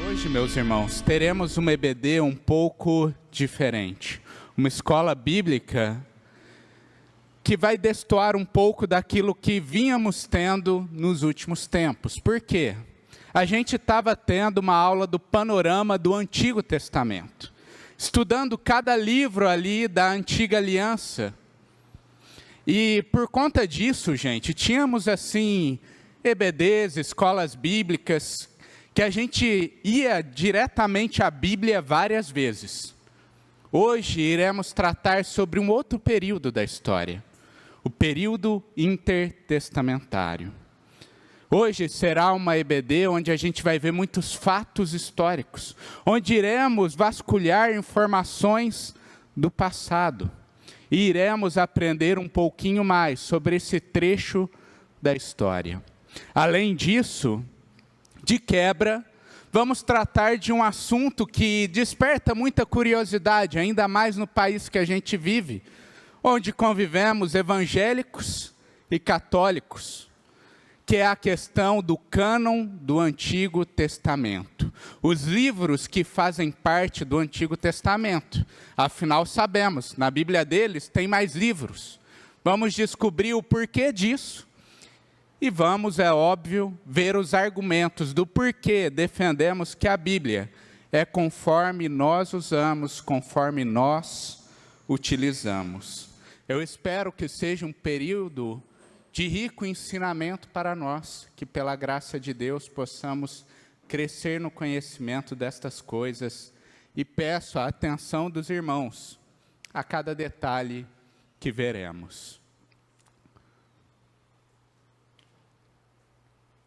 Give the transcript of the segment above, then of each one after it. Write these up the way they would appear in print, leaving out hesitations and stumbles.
Hoje, meus irmãos, teremos uma EBD um pouco diferente. Uma escola bíblica que vai destoar um pouco daquilo que vínhamos tendo nos últimos tempos. Por quê? A gente estava tendo uma aula do panorama do Antigo Testamento, estudando cada livro ali da Antiga Aliança. E por conta disso, gente, tínhamos assim EBDs, escolas bíblicas, que a gente ia diretamente à Bíblia várias vezes. Hoje iremos tratar sobre um outro período da história, o período intertestamentário. Hoje será uma EBD onde a gente vai ver muitos fatos históricos, onde iremos vasculhar informações do passado e iremos aprender um pouquinho mais sobre esse trecho da história. Além disso, de quebra, vamos tratar de um assunto que desperta muita curiosidade, ainda mais no país que a gente vive, onde convivemos evangélicos e católicos, que é a questão do cânon do Antigo Testamento. Os livros que fazem parte do Antigo Testamento. Afinal, sabemos, na Bíblia deles tem mais livros. Vamos descobrir o porquê disso. E vamos, é óbvio, ver os argumentos do porquê defendemos que a Bíblia é conforme nós usamos, conforme nós utilizamos. Eu espero que seja um período de rico ensinamento para nós, que pela graça de Deus possamos crescer no conhecimento destas coisas e peço a atenção dos irmãos a cada detalhe que veremos.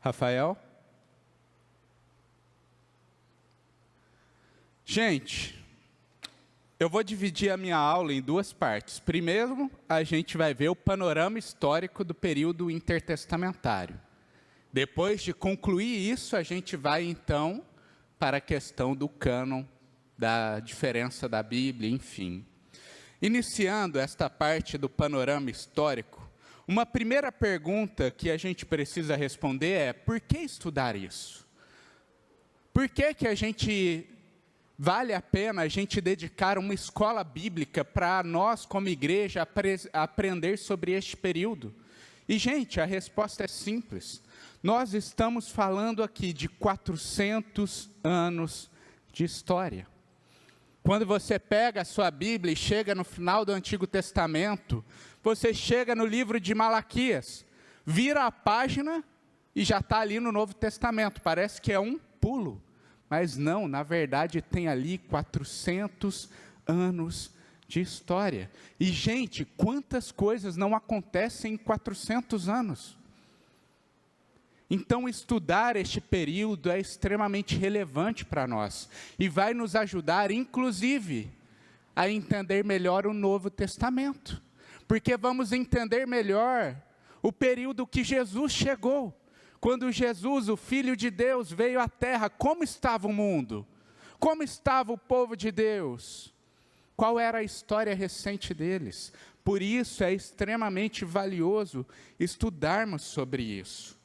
Rafael? Gente, eu vou dividir a minha aula em duas partes. Primeiro, a gente vai ver o panorama histórico do período intertestamentário. Depois de concluir isso, a gente vai, então, para a questão do cânon, da diferença da Bíblia, enfim. Iniciando esta parte do panorama histórico, uma primeira pergunta que a gente precisa responder é: por que estudar isso? Por que a gente vale a pena a gente dedicar uma escola bíblica para nós, como igreja, aprender sobre este período? E, gente, a resposta é simples. Nós estamos falando aqui de 400 anos de história. Quando você pega a sua Bíblia e chega no final do Antigo Testamento, você chega no livro de Malaquias, vira a página e já está ali no Novo Testamento. Parece que é um pulo, mas não, na verdade tem ali 400 anos de história. E, gente, quantas coisas não acontecem em 400 anos? Então, estudar este período é extremamente relevante para nós e vai nos ajudar, inclusive, a entender melhor o Novo Testamento. Porque vamos entender melhor o período que Jesus chegou. Quando Jesus, o Filho de Deus, veio à Terra, como estava o mundo? Como estava o povo de Deus? Qual era a história recente deles? Por isso é extremamente valioso estudarmos sobre isso.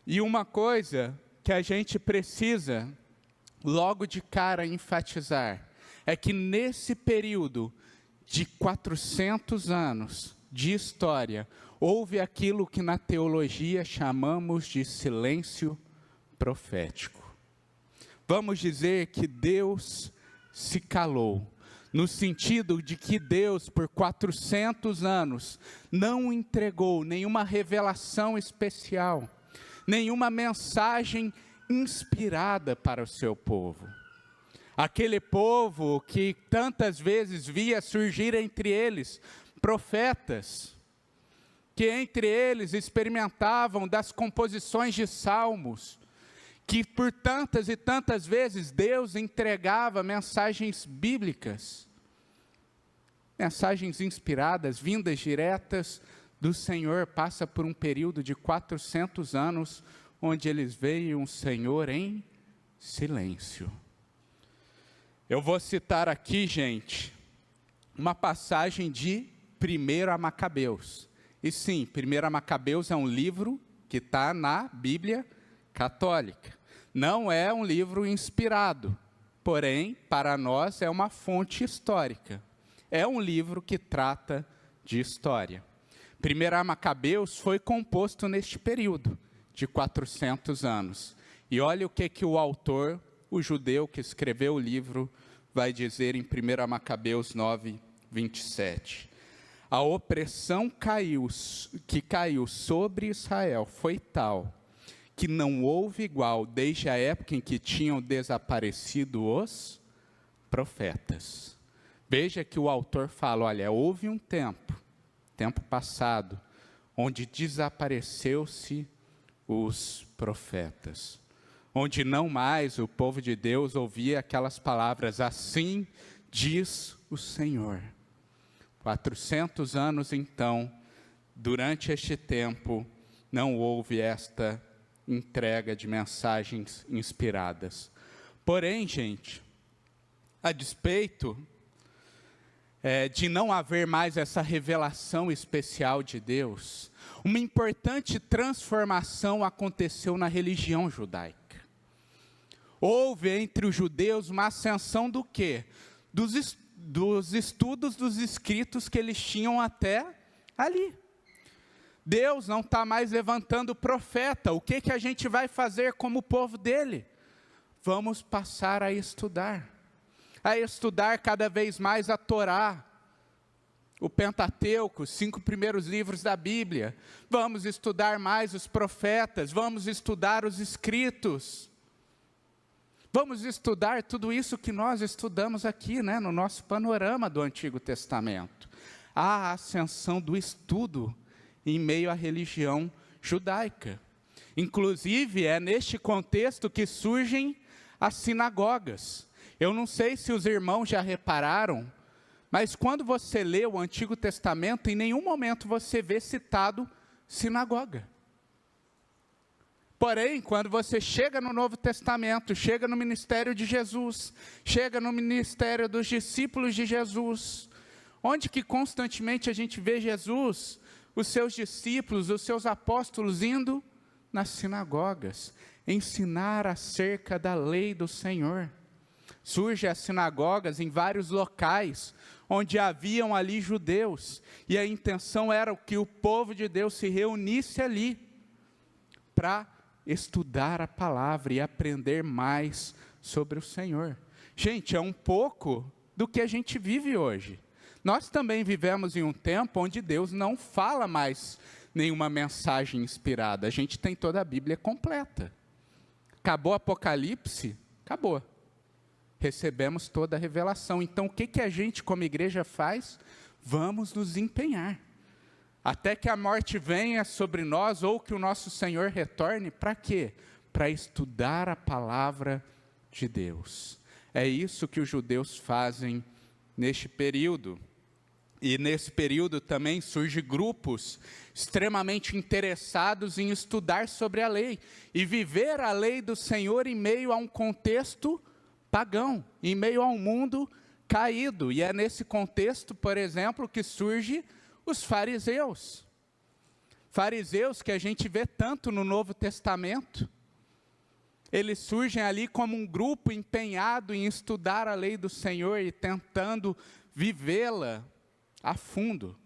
E uma coisa que a gente precisa logo de cara enfatizar é que nesse período de 400 anos de história, houve aquilo que na teologia chamamos de silêncio profético. Vamos dizer que Deus se calou, no sentido de que Deus, por 400 anos, não entregou nenhuma revelação especial, nenhuma mensagem inspirada para o seu povo. Aquele povo que tantas vezes via surgir entre eles profetas, que entre eles experimentavam das composições de salmos, que por tantas e tantas vezes Deus entregava mensagens bíblicas, mensagens inspiradas, vindas diretas do Senhor. Passa por um período de 400 anos, onde eles veem o Senhor em silêncio. Eu vou citar aqui, gente, uma passagem de 1 Macabeus. E sim, 1 Macabeus é um livro que está na Bíblia católica. Não é um livro inspirado, porém, para nós é uma fonte histórica. É um livro que trata de história. 1 Macabeus foi composto neste período de 400 anos. E olha o que o autor, o judeu que escreveu o livro, vai dizer em 1 Macabeus 9, 27. A opressão que caiu sobre Israel foi tal, que não houve igual desde a época em que tinham desaparecido os profetas. Veja que o autor fala, olha, houve um tempo passado, onde desapareceu-se os profetas, onde não mais o povo de Deus ouvia aquelas palavras, assim diz o Senhor. 400 anos então, durante este tempo, não houve esta entrega de mensagens inspiradas. Porém, gente, a despeito de não haver mais essa revelação especial de Deus, uma importante transformação aconteceu na religião judaica. Houve entre os judeus uma ascensão do quê? Dos estudos dos escritos que eles tinham até ali. Deus não está mais levantando profeta. O que a gente vai fazer como povo dele? Vamos passar a estudar cada vez mais a Torá, o Pentateuco, os 5 primeiros livros da Bíblia. Vamos estudar mais os profetas, vamos estudar os escritos. Vamos estudar tudo isso que nós estudamos aqui, né, no nosso panorama do Antigo Testamento. A ascensão do estudo em meio à religião judaica. Inclusive, é neste contexto que surgem as sinagogas. Eu não sei se os irmãos já repararam, mas quando você lê o Antigo Testamento, em nenhum momento você vê citado sinagoga. Porém, quando você chega no Novo Testamento, chega no ministério de Jesus, chega no ministério dos discípulos de Jesus, onde que constantemente a gente vê Jesus, os seus discípulos, os seus apóstolos indo nas sinagogas, ensinar acerca da lei do Senhor. Surgem as sinagogas em vários locais, onde haviam ali judeus, e a intenção era que o povo de Deus se reunisse ali, para estudar a palavra e aprender mais sobre o Senhor. Gente, é um pouco do que a gente vive hoje. Nós também vivemos em um tempo onde Deus não fala mais nenhuma mensagem inspirada. A gente tem toda a Bíblia completa. Acabou o Apocalipse? Acabou. Recebemos toda a revelação. Então, o que a gente como igreja faz? Vamos nos empenhar. Até que a morte venha sobre nós, ou que o nosso Senhor retorne, para quê? Para estudar a palavra de Deus. É isso que os judeus fazem neste período. E nesse período também surgem grupos extremamente interessados em estudar sobre a lei, e viver a lei do Senhor em meio a um contexto pagão, em meio a um mundo caído. E é nesse contexto, por exemplo, que surge os fariseus. Fariseus que a gente vê tanto no Novo Testamento. Eles surgem ali como um grupo empenhado em estudar a lei do Senhor e tentando vivê-la a fundo.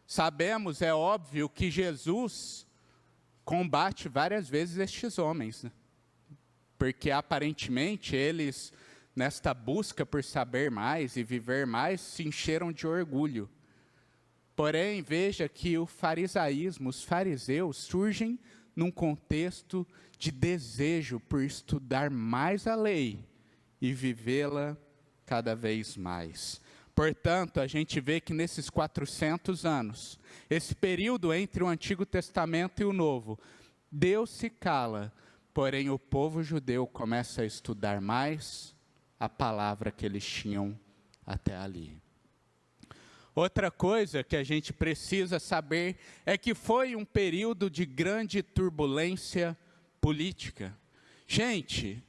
Sabemos, é óbvio, que Jesus combate várias vezes estes homens, né? Porque aparentemente eles, nesta busca por saber mais e viver mais, se encheram de orgulho. Porém, veja que o farisaísmo, os fariseus, surgem num contexto de desejo por estudar mais a lei e vivê-la cada vez mais. Portanto, a gente vê que nesses 400 anos, esse período entre o Antigo Testamento e o Novo, Deus se cala, porém o povo judeu começa a estudar mais a palavra que eles tinham até ali. Outra coisa que a gente precisa saber é que foi um período de grande turbulência política. Gente,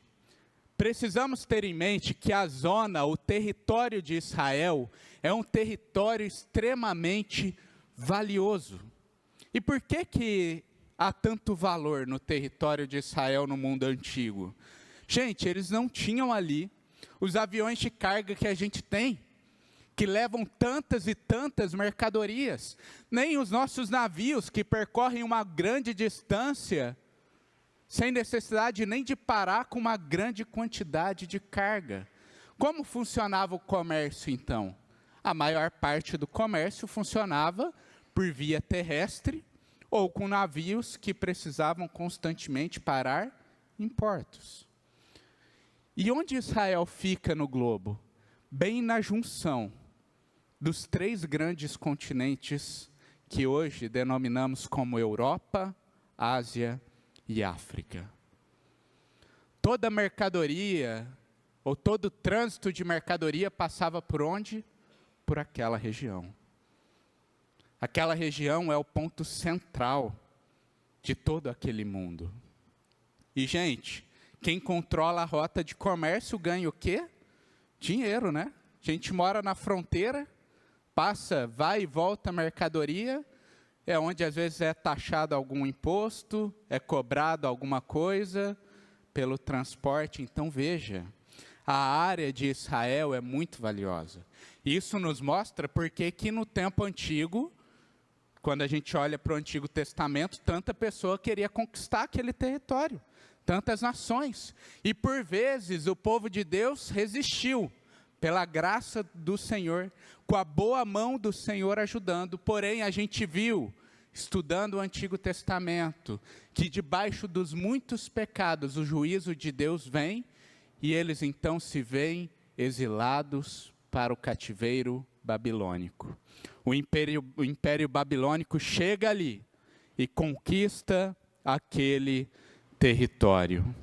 precisamos ter em mente que a zona, o território de Israel, é um território extremamente valioso. E por que há tanto valor no território de Israel no mundo antigo? Gente, eles não tinham ali os aviões de carga que a gente tem, que levam tantas e tantas mercadorias, nem os nossos navios que percorrem uma grande distância, sem necessidade nem de parar com uma grande quantidade de carga. Como funcionava o comércio então? A maior parte do comércio funcionava por via terrestre ou com navios que precisavam constantemente parar em portos. E onde Israel fica no globo? Bem na junção dos 3 grandes continentes que hoje denominamos como Europa, Ásia e África. Toda mercadoria, ou todo trânsito de mercadoria passava por onde? Por aquela região. Aquela região é o ponto central de todo aquele mundo. E, gente, quem controla a rota de comércio ganha o quê? Dinheiro, né? A gente mora na fronteira, passa, vai e volta a mercadoria, é onde às vezes é taxado algum imposto, é cobrado alguma coisa pelo transporte. Então veja, a área de Israel é muito valiosa. Isso nos mostra porque que no tempo antigo, quando a gente olha para o Antigo Testamento, tanta pessoa queria conquistar aquele território, tantas nações. E por vezes o povo de Deus resistiu, pela graça do Senhor, com a boa mão do Senhor ajudando. Porém, a gente viu, estudando o Antigo Testamento, que debaixo dos muitos pecados, o juízo de Deus vem, e eles então se veem exilados para o cativeiro babilônico. O império babilônico chega ali e conquista aquele território.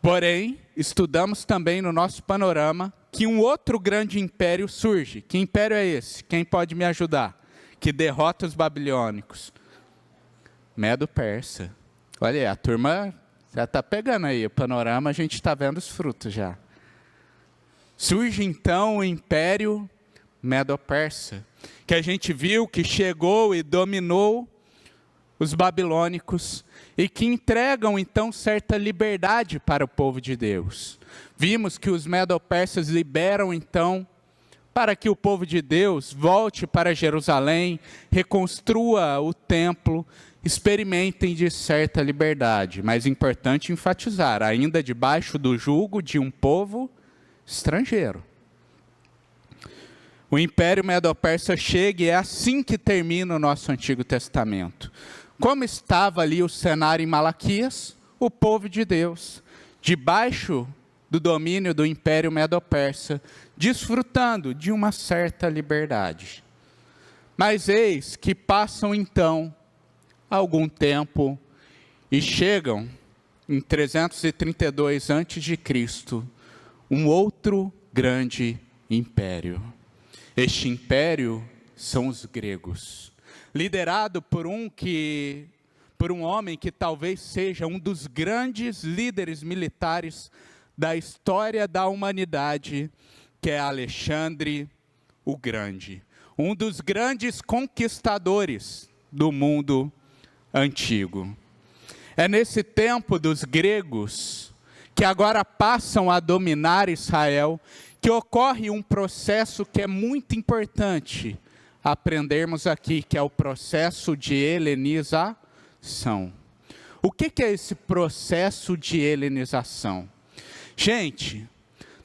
Porém, estudamos também no nosso panorama que um outro grande império surge. Que império é esse? Quem pode me ajudar? Que derrota os babilônicos. Medo-Persa. Olha aí, a turma já está pegando aí o panorama, a gente está vendo os frutos já. Surge então o império Medo-Persa, que a gente viu que chegou e dominou os babilônicos, e que entregam então certa liberdade para o povo de Deus. Vimos que os medo-persas liberam então para que o povo de Deus volte para Jerusalém, reconstrua o templo, experimentem de certa liberdade. Mas é importante enfatizar, ainda debaixo do jugo de um povo estrangeiro. O Império Medo-Persa chega e é assim que termina o nosso Antigo Testamento. Como estava ali o cenário em Malaquias, o povo de Deus, debaixo do domínio do Império Medo-Persa, desfrutando de uma certa liberdade. Mas eis que passam então algum tempo e chegam em 332 a.C., um outro grande império. Este império são os gregos, liderado por um homem que talvez seja um dos grandes líderes militares da história da humanidade, que é Alexandre o Grande, um dos grandes conquistadores do mundo antigo. É nesse tempo dos gregos, que agora passam a dominar Israel, que ocorre um processo que é muito importante aprendermos aqui, que é o processo de helenização. O que é esse processo de helenização? Gente,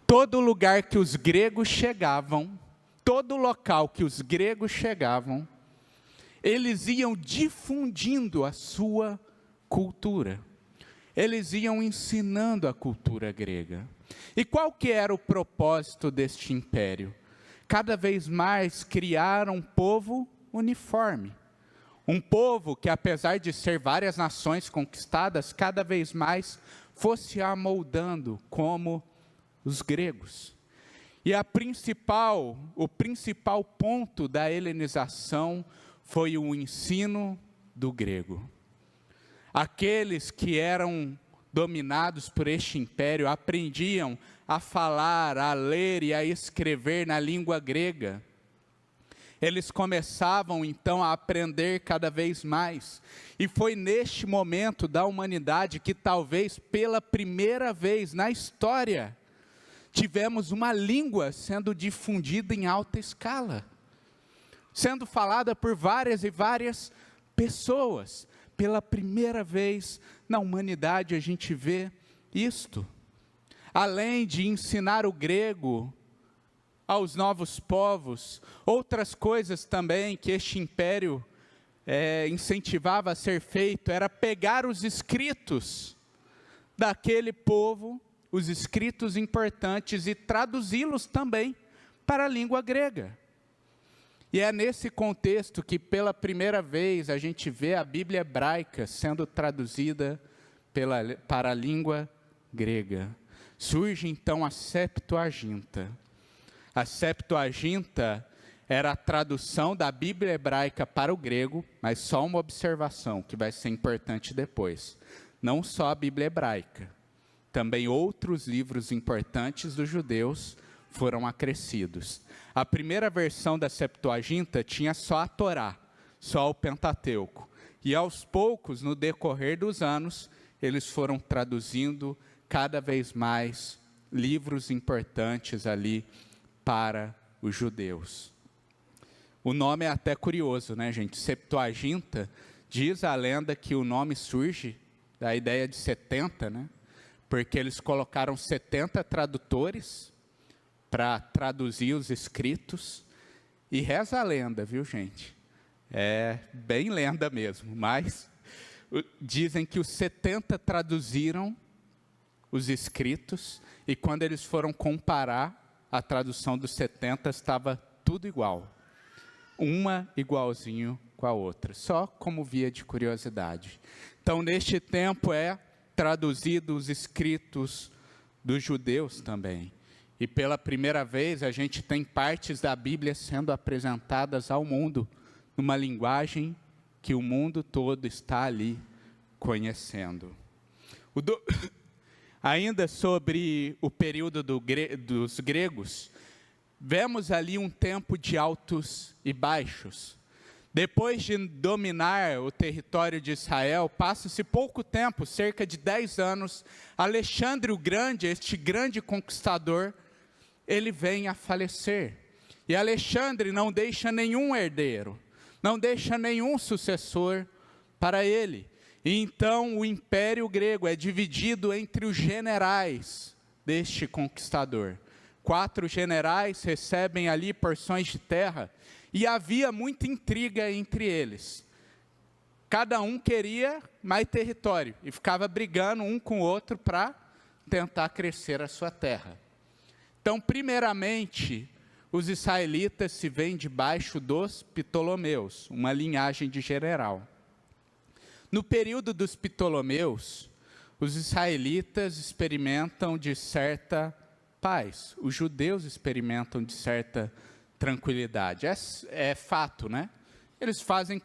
todo lugar que os gregos chegavam, todo local que os gregos chegavam, eles iam difundindo a sua cultura. Eles iam ensinando a cultura grega. E qual que era o propósito deste império? Cada vez mais criar um povo uniforme. Um povo que, apesar de ser várias nações conquistadas, cada vez mais fosse amoldando como os gregos. E o principal ponto da helenização foi o ensino do grego. Aqueles que eram dominados por este império, aprendiam a falar, a ler e a escrever na língua grega. Eles começavam então a aprender cada vez mais. E foi neste momento da humanidade que talvez pela primeira vez na história tivemos uma língua sendo difundida em alta escala, sendo falada por várias e várias pessoas. Pela primeira vez na humanidade a gente vê isto. Além de ensinar o grego aos novos povos, outras coisas também que este império incentivava a ser feito, era pegar os escritos daquele povo, os escritos importantes, e traduzi-los também para a língua grega. E é nesse contexto que pela primeira vez a gente vê a Bíblia hebraica sendo traduzida para a língua grega. Surge então a Septuaginta. A Septuaginta era a tradução da Bíblia hebraica para o grego, mas só uma observação que vai ser importante depois. Não só a Bíblia hebraica, também outros livros importantes dos judeus foram acrescidos. A primeira versão da Septuaginta tinha só a Torá, só o Pentateuco. E aos poucos, no decorrer dos anos, eles foram traduzindo cada vez mais livros importantes ali para os judeus. O nome é até curioso, né, gente? Septuaginta, diz a lenda que o nome surge da ideia de 70, né? Porque eles colocaram 70 tradutores para traduzir os escritos, e reza a lenda, viu, gente? É bem lenda mesmo, mas dizem que os 70 traduziram os escritos, e quando eles foram comparar a tradução dos 70, estava tudo igual. Uma igualzinho com a outra, só como via de curiosidade. Então, neste tempo traduzido os escritos dos judeus também. E pela primeira vez a gente tem partes da Bíblia sendo apresentadas ao mundo, numa linguagem que o mundo todo está ali conhecendo. Ainda sobre o período dos gregos, vemos ali um tempo de altos e baixos. Depois de dominar o território de Israel, passa-se pouco tempo, cerca de 10 anos, Alexandre o Grande, este grande conquistador, ele vem a falecer. E Alexandre não deixa nenhum herdeiro, não deixa nenhum sucessor para ele. E então o Império Grego é dividido entre os generais deste conquistador. 4 generais recebem ali porções de terra, e havia muita intriga entre eles. Cada um queria mais território, e ficava brigando um com o outro para tentar crescer a sua terra. Então, primeiramente, os israelitas se veem debaixo dos Ptolomeus, uma linhagem de general. No período dos Ptolomeus, os israelitas experimentam de certa paz, os judeus experimentam de certa tranquilidade. É fato, né? Eles fazem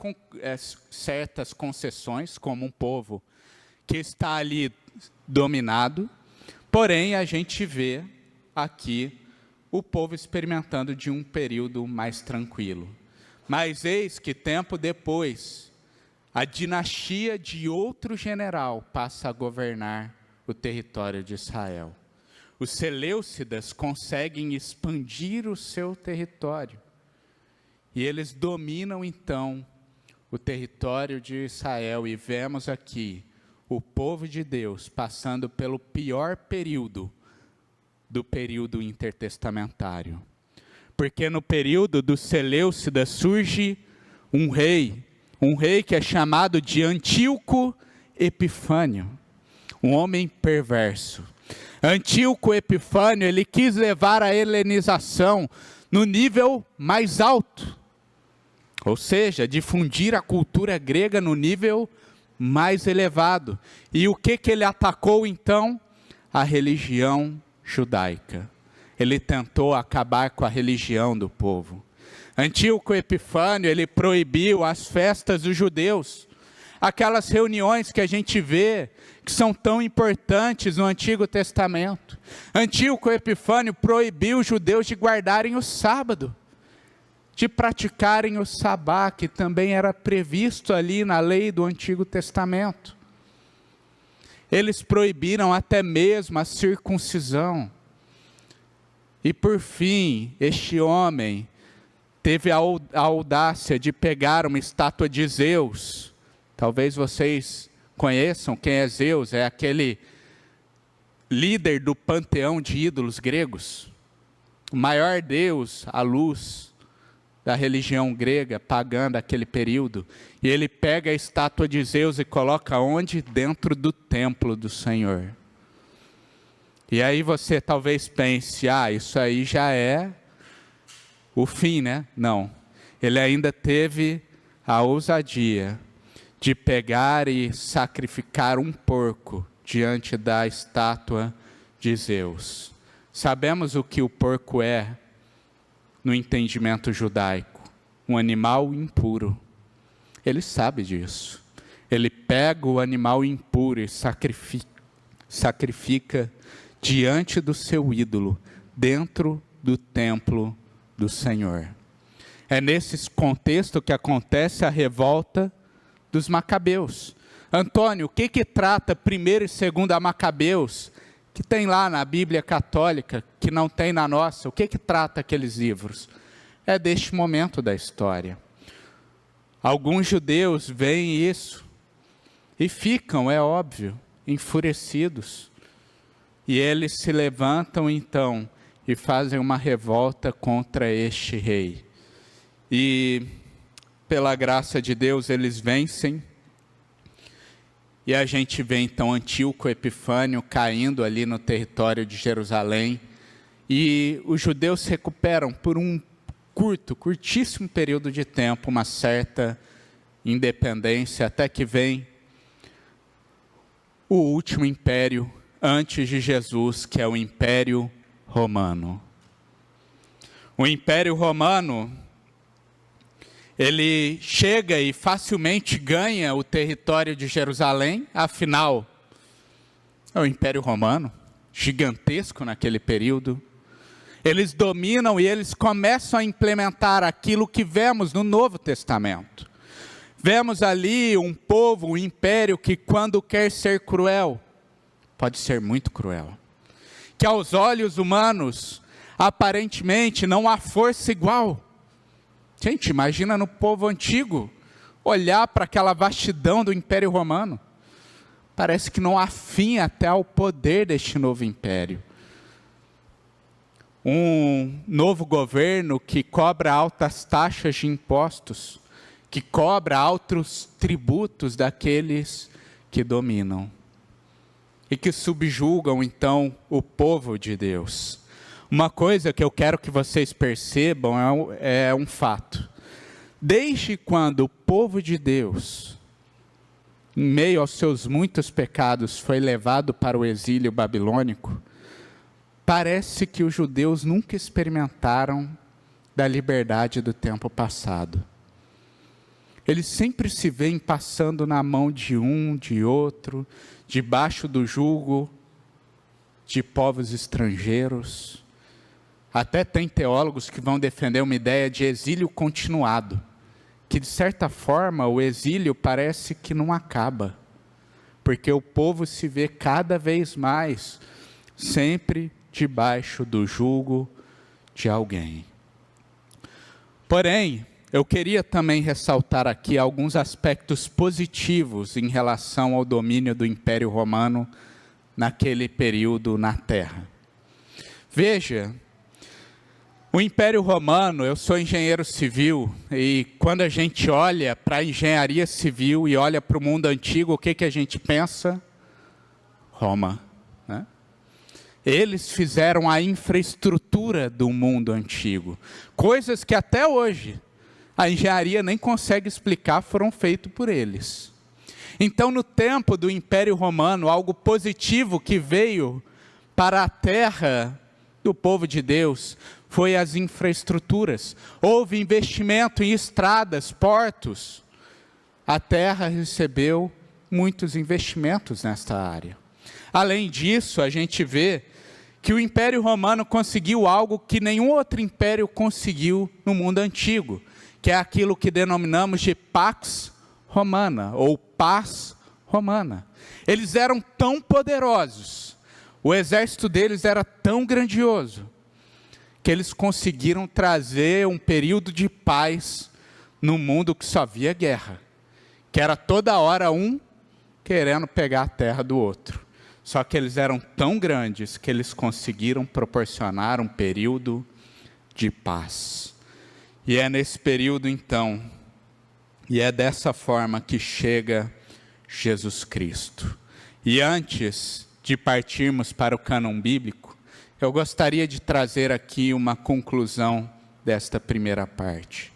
certas concessões, como um povo que está ali dominado, porém a gente vê aqui o povo experimentando de um período mais tranquilo. Mas eis que tempo depois, a dinastia de outro general passa a governar o território de Israel. Os Seleucidas conseguem expandir o seu território. E eles dominam então o território de Israel. E vemos aqui o povo de Deus passando pelo pior período do período intertestamentário. Porque no período dos Seleucidas surge um rei que é chamado de Antíoco Epifânio, um homem perverso. Antíoco Epifânio, ele quis levar a helenização no nível mais alto, ou seja, difundir a cultura grega no nível mais elevado. E o que ele atacou então? A religião judaica. Ele tentou acabar com a religião do povo. Antíoco Epifânio, ele proibiu as festas dos judeus. aquelas reuniões que a gente vê, que são tão importantes no Antigo Testamento. Antíoco Epifânio proibiu os judeus de guardarem o sábado, de praticarem o sabá, que também era previsto ali na lei do Antigo Testamento. Eles proibiram até mesmo a circuncisão. E por fim, este homem teve a audácia de pegar uma estátua de Zeus. Talvez vocês conheçam quem é Zeus, é aquele líder do panteão de ídolos gregos. O maior deus, a luz da religião grega, pagã daquele período. E ele pega a estátua de Zeus e coloca onde? Dentro do templo do Senhor. E aí você talvez pense, isso aí já é o fim, né? Não. Ele ainda teve a ousadia de pegar e sacrificar um porco diante da estátua de Zeus. Sabemos o que o porco é no entendimento judaico, um animal impuro. Ele sabe disso. Ele pega o animal impuro e sacrifica diante do seu ídolo, dentro do templo do Senhor. É nesse contexto que acontece a revolta dos Macabeus. Antônio, o que trata 1º e 2º Macabeus, que tem lá na Bíblia católica, que não tem na nossa? O que trata aqueles livros? É deste momento da história. Alguns judeus veem isso e ficam, é óbvio, enfurecidos. E eles se levantam então e fazem uma revolta contra este rei. E pela graça de Deus eles vencem. E a gente vê então Antíoco Epifânio caindo ali no território de Jerusalém. E os judeus se recuperam por um curtíssimo período de tempo, uma certa independência, até que vem o último império antes de Jesus, que é o Império Romano. O Império Romano, ele chega e facilmente ganha o território de Jerusalém, afinal, é o Império Romano, gigantesco naquele período. Eles dominam e eles começam a implementar aquilo que vemos no Novo Testamento. Vemos ali um povo, um império que quando quer ser cruel, pode ser muito cruel. Que aos olhos humanos, aparentemente não há força igual. Gente, imagina no povo antigo, olhar para aquela vastidão do Império Romano. Parece que não há fim até ao poder deste novo império. Um novo governo que cobra altas taxas de impostos, que cobra altos tributos daqueles que dominam e que subjugam então o povo de Deus. Uma coisa que eu quero que vocês percebam é um fato. Desde quando o povo de Deus, em meio aos seus muitos pecados, foi levado para o exílio babilônico, parece que os judeus nunca experimentaram da liberdade do tempo passado. Eles sempre se veem passando na mão de um, de outro, debaixo do jugo de povos estrangeiros. Até tem teólogos que vão defender uma ideia de exílio continuado, que de certa forma o exílio parece que não acaba, porque o povo se vê cada vez mais sempre debaixo do jugo de alguém. Porém, eu queria também ressaltar aqui alguns aspectos positivos em relação ao domínio do Império Romano naquele período na Terra. Veja, o Império Romano, eu sou engenheiro civil, e quando a gente olha para a engenharia civil e olha para o mundo antigo, o que a gente pensa? Roma, né? Eles fizeram a infraestrutura do mundo antigo. Coisas que até hoje a engenharia nem consegue explicar, foram feitos por eles. Então, no tempo do Império Romano, algo positivo que veio para a terra do povo de Deus foi as infraestruturas. Houve investimento em estradas, portos. a terra recebeu muitos investimentos nesta área. Além disso, a gente vê que o Império Romano conseguiu algo que nenhum outro império conseguiu no mundo antigo, que é aquilo que denominamos de Pax Romana, ou paz romana. Eles eram tão poderosos, o exército deles era tão grandioso, que eles conseguiram trazer um período de paz no mundo que só havia guerra, que era toda hora um querendo pegar a terra do outro. Só que eles eram tão grandes que eles conseguiram proporcionar um período de paz. E é nesse período então, e é dessa forma que chega Jesus Cristo. E antes de partirmos para o cânon bíblico, eu gostaria de trazer aqui uma conclusão desta primeira parte.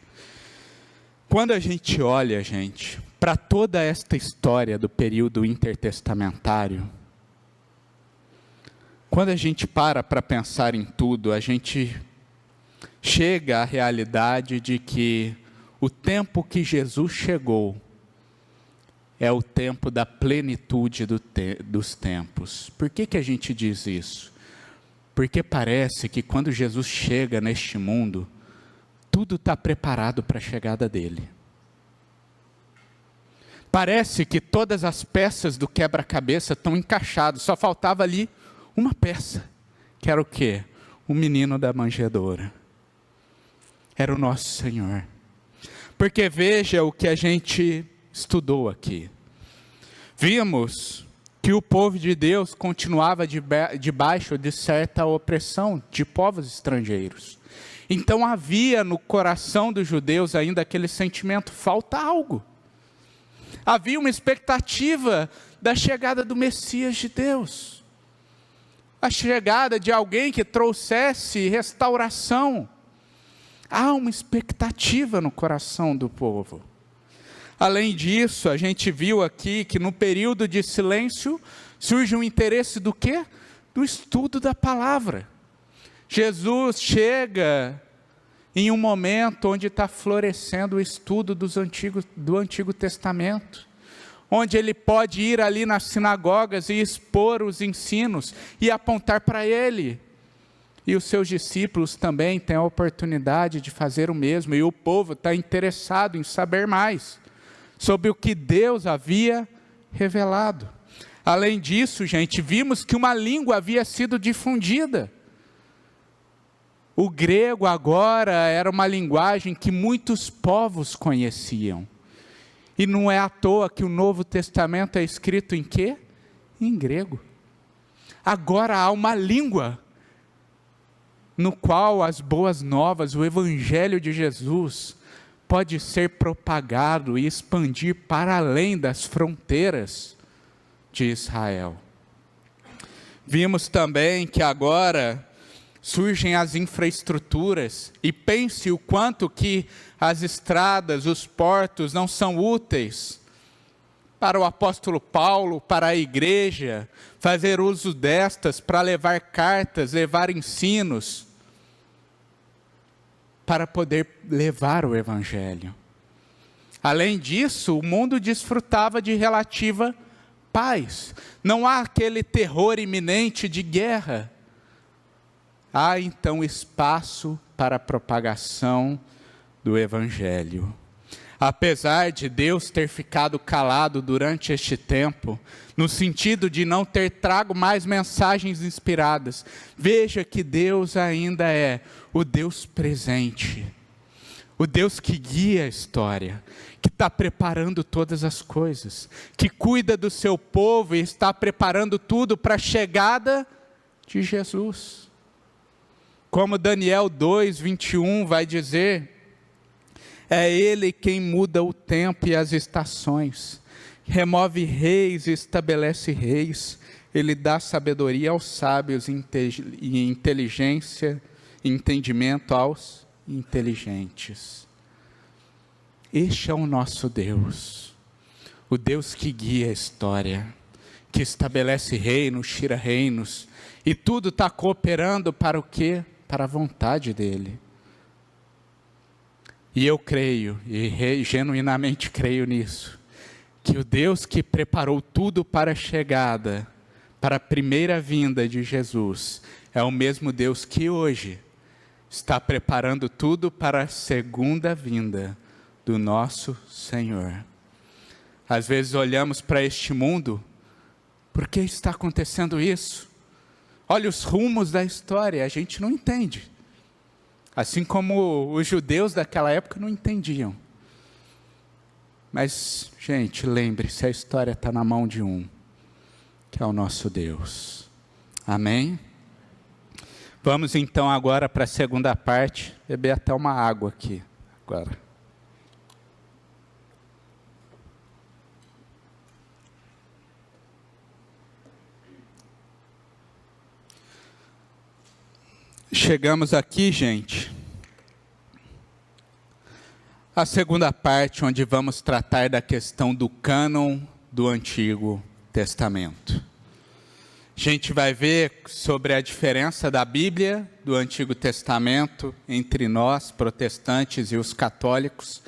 Quando a gente olha, gente, para toda esta história do período intertestamentário, quando a gente para pensar em tudo, a gente chega à realidade de que o tempo que Jesus chegou é o tempo da plenitude dos tempos. Por que a gente diz isso? Porque parece que quando Jesus chega neste mundo, tudo está preparado para a chegada dele. Parece que todas as peças do quebra-cabeça estão encaixadas, só faltava ali uma peça, que era o quê? O menino da manjedoura. Era o nosso Senhor. Porque veja o que a gente estudou aqui. Vimos que o povo de Deus continuava debaixo de certa opressão de povos estrangeiros. Então havia no coração dos judeus ainda aquele sentimento, falta algo. Havia uma expectativa da chegada do Messias de Deus. A chegada de alguém que trouxesse restauração. Há uma expectativa no coração do povo. Além disso, a gente viu aqui que no período de silêncio surge um interesse do quê? Do estudo da palavra. Jesus chega em um momento onde está florescendo o estudo do Antigo Testamento, onde ele pode ir ali nas sinagogas e expor os ensinos e apontar para ele. E os seus discípulos também têm a oportunidade de fazer o mesmo, e o povo está interessado em saber mais sobre o que Deus havia revelado. Além disso, gente, vimos que uma língua havia sido difundida. O grego agora era uma linguagem que muitos povos conheciam. E não é à toa que o Novo Testamento é escrito em quê? Em grego. Agora há uma língua no qual as boas novas, o Evangelho de Jesus, pode ser propagado e expandir para além das fronteiras de Israel. Vimos também que agora surgem as infraestruturas, e pense o quanto que as estradas, os portos não são úteis para o apóstolo Paulo, para a igreja, fazer uso destas para levar cartas, levar ensinos, para poder levar o Evangelho. Além disso, o mundo desfrutava de relativa paz. Não há aquele terror iminente de guerra. Há então espaço para a propagação do Evangelho. Apesar de Deus ter ficado calado durante este tempo, no sentido de não ter trago mais mensagens inspiradas, veja que Deus ainda é o Deus presente, o Deus que guia a história, que está preparando todas as coisas, que cuida do seu povo e está preparando tudo para a chegada de Jesus. Como Daniel 2:21 vai dizer, é Ele quem muda o tempo e as estações, remove reis e estabelece reis, Ele dá sabedoria aos sábios e inteligência e entendimento aos inteligentes. Este é o nosso Deus, o Deus que guia a história, que estabelece reinos, tira reinos, e tudo está cooperando para o quê? Para a vontade dEle. E eu creio, e genuinamente creio nisso, que o Deus que preparou tudo para a chegada, para a primeira vinda de Jesus, é o mesmo Deus que hoje está preparando tudo para a segunda vinda do nosso Senhor. Às vezes olhamos para este mundo, por que está acontecendo isso? Olha os rumos da história, a gente não entende. Assim como os judeus daquela época não entendiam. Mas, gente, lembre-se, a história está na mão de um, que é o nosso Deus. Amém? Vamos então agora para a segunda parte, beber até uma água aqui, agora. Chegamos aqui, gente, a segunda parte, onde vamos tratar da questão do cânon do Antigo Testamento. A gente vai ver sobre a diferença da Bíblia do Antigo Testamento entre nós, protestantes, e os católicos,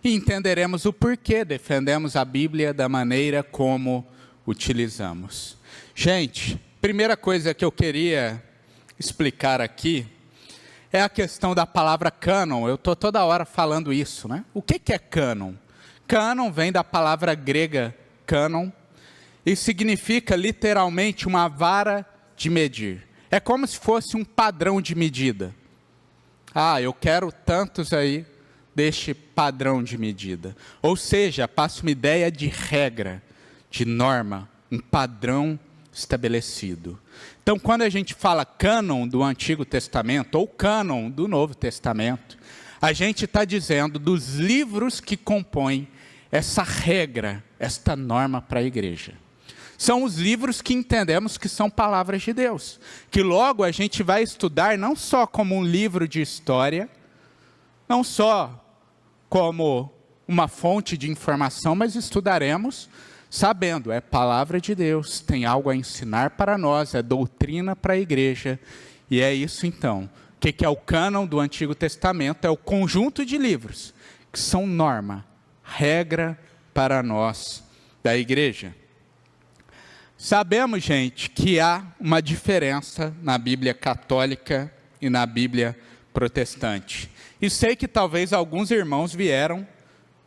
e entenderemos o porquê defendemos a Bíblia da maneira como utilizamos. Gente, primeira coisa que eu queria explicar aqui é a questão da palavra cânon. Eu estou toda hora falando isso, né? O que é cânon? Cânon vem da palavra grega cânon e significa literalmente uma vara de medir. É como se fosse um padrão de medida. Ah, eu quero tantos aí deste padrão de medida. Ou seja, passa uma ideia de regra, de norma, um padrão estabelecido. Então, quando a gente fala cânon do Antigo Testamento ou cânon do Novo Testamento, a gente está dizendo dos livros que compõem essa regra, esta norma para a igreja. São os livros que entendemos que são palavras de Deus, que logo a gente vai estudar não só como um livro de história, não só como uma fonte de informação, mas estudaremos sabendo, é palavra de Deus, tem algo a ensinar para nós, é doutrina para a igreja. E é isso então. O que é o cânon do Antigo Testamento? É o conjunto de livros que são norma, regra para nós da igreja. Sabemos, gente, que há uma diferença na Bíblia católica e na Bíblia protestante. E sei que talvez alguns irmãos vieram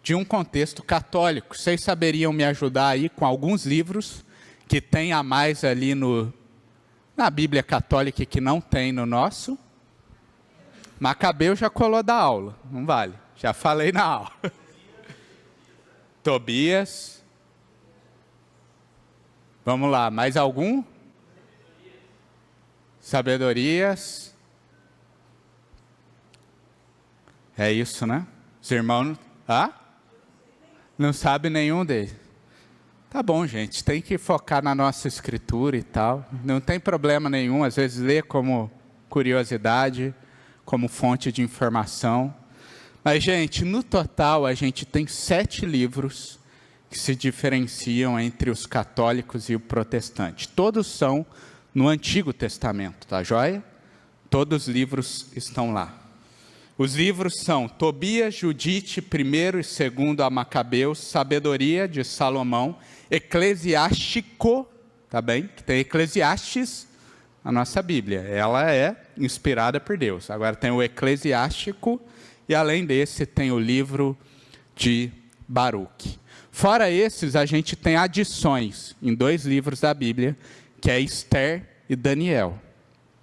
de um contexto católico. Vocês saberiam me ajudar aí com alguns livros que tem a mais ali na Bíblia católica e que não tem no nosso? Macabeu já colou da aula, não vale, já falei na aula. Tobias. Vamos lá, mais algum? Sabedorias. É isso, né? Os irmãos... Não sabe nenhum deles. Tá bom, gente, tem que focar na nossa escritura e tal. Não tem problema nenhum, às vezes ler como curiosidade, como fonte de informação. Mas, gente, no total a gente tem 7 livros que se diferenciam entre os católicos e o protestante. Todos são no Antigo Testamento, tá joia? Todos os livros estão lá. Os livros são Tobias, Judite, 1º e 2º a Macabeus, Sabedoria de Salomão, Eclesiástico, tá bem? Que tem Eclesiastes na nossa Bíblia. Ela é inspirada por Deus. Agora tem o Eclesiástico e além desse tem o livro de Baruque. Fora esses, a gente tem adições em 2 livros da Bíblia, que é Esther e Daniel.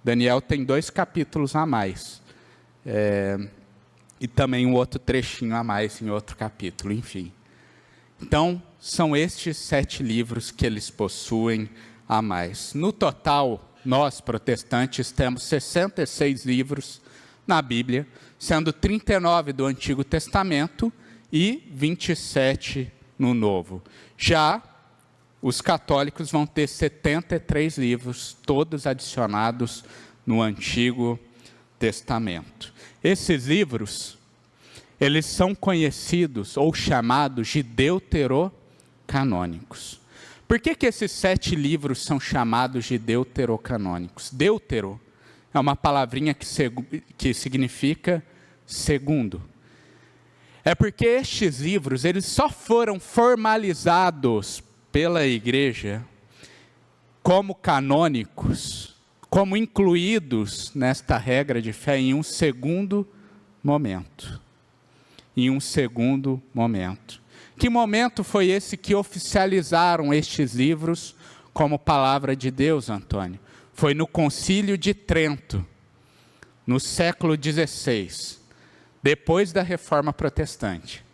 Daniel tem 2 capítulos a mais. E também um outro trechinho a mais em outro capítulo, enfim. Então, são estes 7 livros que eles possuem a mais. No total, nós, protestantes, temos 66 livros na Bíblia, sendo 39 do Antigo Testamento e 27 no Novo. Já os católicos vão ter 73 livros, todos adicionados no Antigo Testamento. Esses livros, eles são conhecidos ou chamados de deuterocanônicos. Por que esses 7 livros são chamados de deuterocanônicos? Deutero é uma palavrinha que significa segundo. é porque estes livros, eles só foram formalizados pela igreja como canônicos, como incluídos nesta regra de fé em um segundo momento. Em um segundo momento. Que momento foi esse que oficializaram estes livros como palavra de Deus, Antônio? Foi no Concílio de Trento, no século XVI, depois da Reforma Protestante.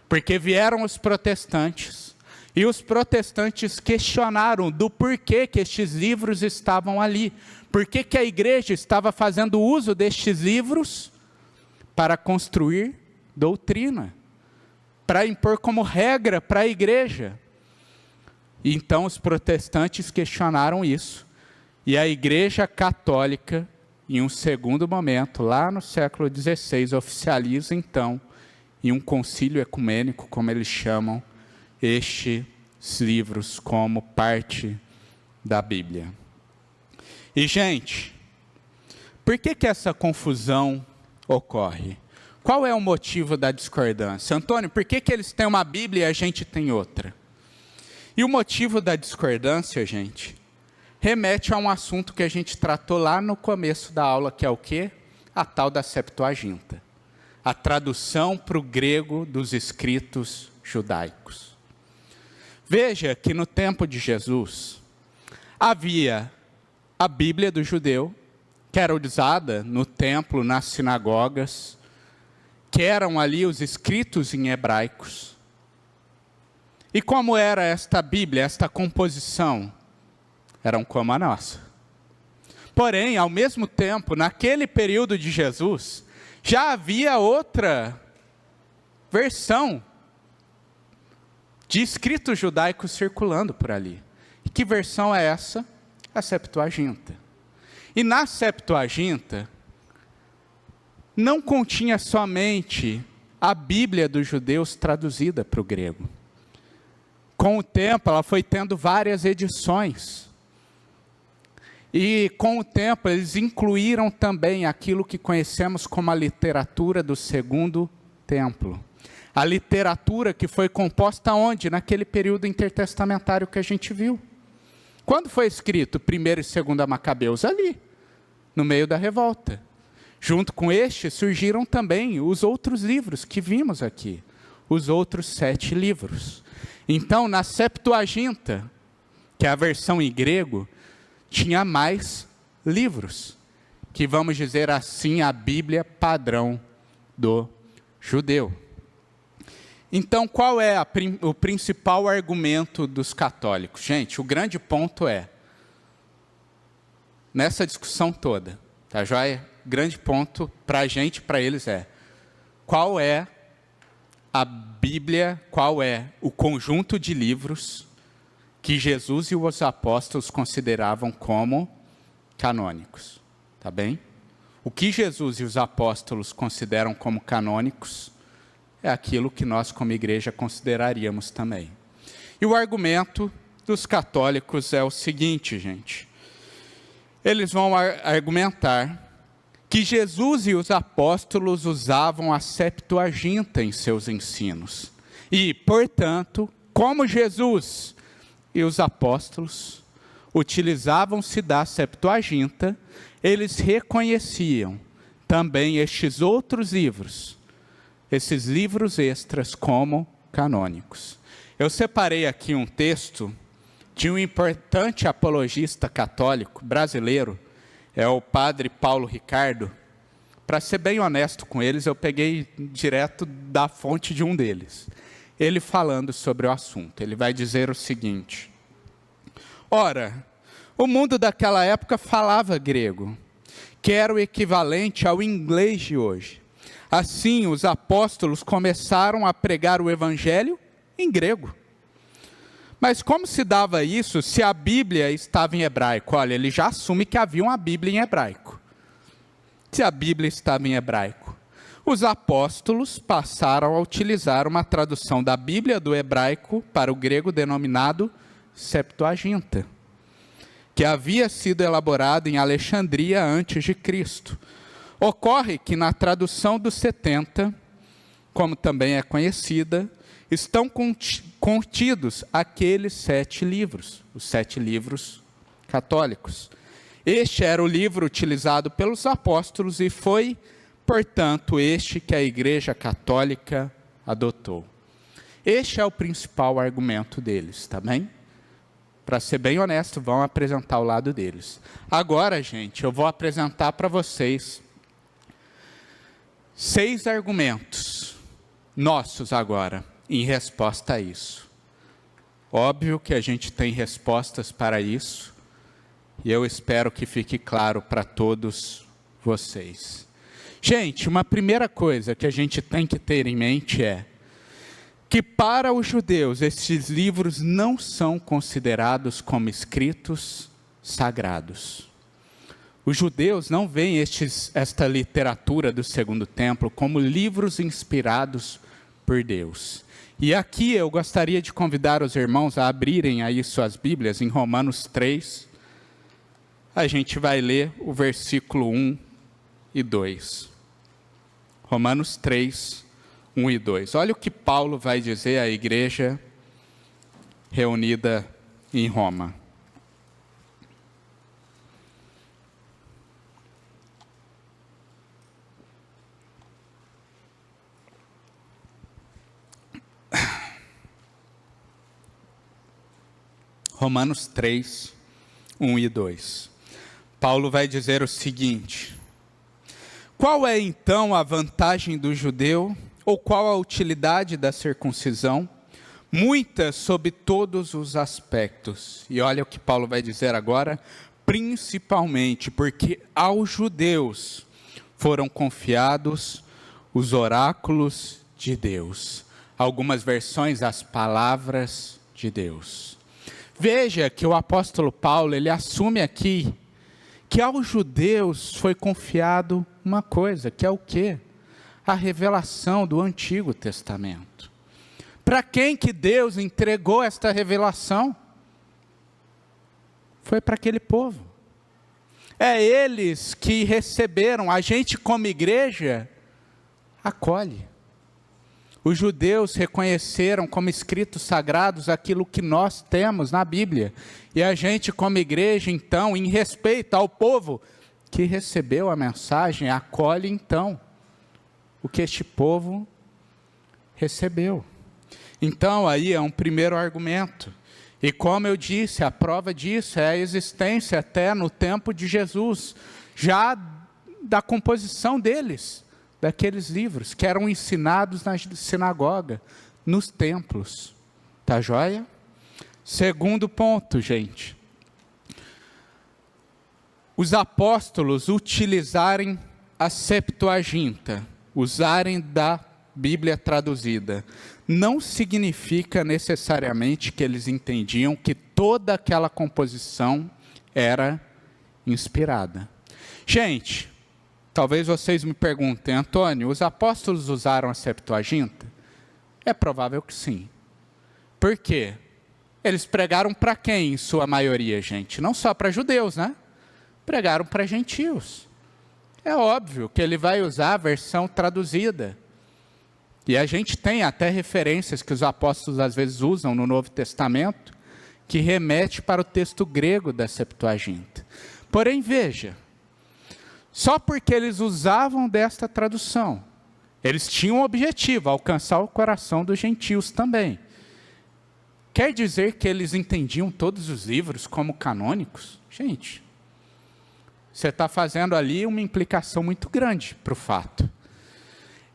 Porque vieram os protestantes, e os protestantes questionaram do porquê que estes livros estavam ali. Por que que a igreja estava fazendo uso destes livros para construir doutrina, para impor como regra para a igreja. Então os protestantes questionaram isso, e a igreja católica, em um segundo momento, lá no século XVI, oficializa então, em um concílio ecumênico, como eles chamam, estes livros como parte da Bíblia. E gente, por que que essa confusão ocorre? Qual é o motivo da discordância? Antônio, por que que eles têm uma Bíblia e a gente tem outra? E o motivo da discordância, gente, remete a um assunto que a gente tratou lá no começo da aula, que é o quê? A tal da Septuaginta. A tradução para o grego dos escritos judaicos. Veja que no tempo de Jesus, havia a Bíblia do judeu, que era usada no templo, nas sinagogas, que eram ali os escritos em hebraicos. E como era esta Bíblia, esta composição? Eram como a nossa. Porém, ao mesmo tempo, naquele período de Jesus, já havia outra versão de escritos judaicos circulando por ali. E que versão é essa? A Septuaginta. E na Septuaginta, não continha somente a Bíblia dos judeus traduzida para o grego. Com o tempo, ela foi tendo várias edições. E com o tempo, eles incluíram também aquilo que conhecemos como a literatura do Segundo Templo. A literatura que foi composta onde? Naquele período intertestamentário que a gente viu. Quando foi escrito 1º e 2º Macabeus? Ali, no meio da revolta. Junto com este, surgiram também os outros livros que vimos aqui. Os outros 7 livros. Então, na Septuaginta, que é a versão em grego, tinha mais livros. Que vamos dizer assim, a Bíblia padrão do judeu. Então, qual é o principal argumento dos católicos? Gente, o grande ponto é, nessa discussão toda, tá joia? Grande ponto para a gente e para eles é, qual é a Bíblia, qual é o conjunto de livros que Jesus e os apóstolos consideravam como canônicos, tá bem? O que Jesus e os apóstolos consideram como canônicos é aquilo que nós como igreja consideraríamos também. E o argumento dos católicos é o seguinte, gente. Eles vão argumentar que Jesus e os apóstolos usavam a Septuaginta em seus ensinos. E, portanto, como Jesus e os apóstolos utilizavam-se da Septuaginta, eles reconheciam também estes outros livros, esses livros extras como canônicos. Eu separei aqui um texto de um importante apologista católico brasileiro, é o padre Paulo Ricardo. Para ser bem honesto com eles, eu peguei direto da fonte de um deles. Ele falando sobre o assunto, ele vai dizer o seguinte: ora, o mundo daquela época falava grego, que era o equivalente ao inglês de hoje. Assim, os apóstolos começaram a pregar o evangelho em grego. Mas como se dava isso se a Bíblia estava em hebraico? Olha, ele já assume que havia uma Bíblia em hebraico. Se a Bíblia estava em hebraico, os apóstolos passaram a utilizar uma tradução da Bíblia do hebraico para o grego denominado Septuaginta, que havia sido elaborado em Alexandria antes de Cristo. Ocorre que na tradução dos 70, como também é conhecida, estão contidos aqueles 7 livros, os 7 livros católicos. Este era o livro utilizado pelos apóstolos e foi, portanto, este que a Igreja Católica adotou. Este é o principal argumento deles, tá bem? Para ser bem honesto, vão apresentar o lado deles. Agora, gente, eu vou apresentar para vocês 6 argumentos nossos agora, em resposta a isso. Óbvio que a gente tem respostas para isso, e eu espero que fique claro para todos vocês. Gente, uma primeira coisa que a gente tem que ter em mente é que para os judeus esses livros não são considerados como escritos sagrados. Os judeus não veem esta literatura do Segundo Templo como livros inspirados por Deus. E aqui eu gostaria de convidar os irmãos a abrirem aí suas Bíblias em Romanos 3. A gente vai ler o versículo 1 e 2. Romanos 3, 1 e 2. Olha o que Paulo vai dizer à igreja reunida em Roma. Romanos 3, 1 e 2. Paulo vai dizer o seguinte: qual é então a vantagem do judeu, ou qual a utilidade da circuncisão? Muita sob todos os aspectos. E olha o que Paulo vai dizer agora: principalmente porque aos judeus foram confiados os oráculos de Deus. Algumas versões, as palavras de Deus. Veja que o apóstolo Paulo, ele assume aqui que aos judeus foi confiado uma coisa, que é o quê? A revelação do Antigo Testamento. Para quem que Deus entregou esta revelação? Foi para aquele povo. É eles que receberam, a gente como igreja acolhe. Os judeus reconheceram como escritos sagrados aquilo que nós temos na Bíblia. E a gente como igreja, então, em respeito ao povo que recebeu a mensagem, acolhe então o que este povo recebeu. Então, aí é um primeiro argumento. E como eu disse, a prova disso é a existência até no tempo de Jesus, já da composição deles, daqueles livros que eram ensinados na sinagoga, nos templos. Tá joia? Segundo ponto, gente. Os apóstolos utilizarem a Septuaginta, usarem da Bíblia traduzida, não significa necessariamente que eles entendiam que toda aquela composição era inspirada. Gente, talvez vocês me perguntem: Antônio, os apóstolos usaram a Septuaginta? É provável que sim. Por quê? Eles pregaram para quem, em sua maioria, gente? Não só para judeus, né? Pregaram para gentios. É óbvio que ele vai usar a versão traduzida. E a gente tem até referências que os apóstolos às vezes usam no Novo Testamento, que remete para o texto grego da Septuaginta. Porém, veja, só porque eles usavam desta tradução, eles tinham um objetivo, alcançar o coração dos gentios também. Quer dizer que eles entendiam todos os livros como canônicos? Gente, você está fazendo ali uma implicação muito grande para o fato.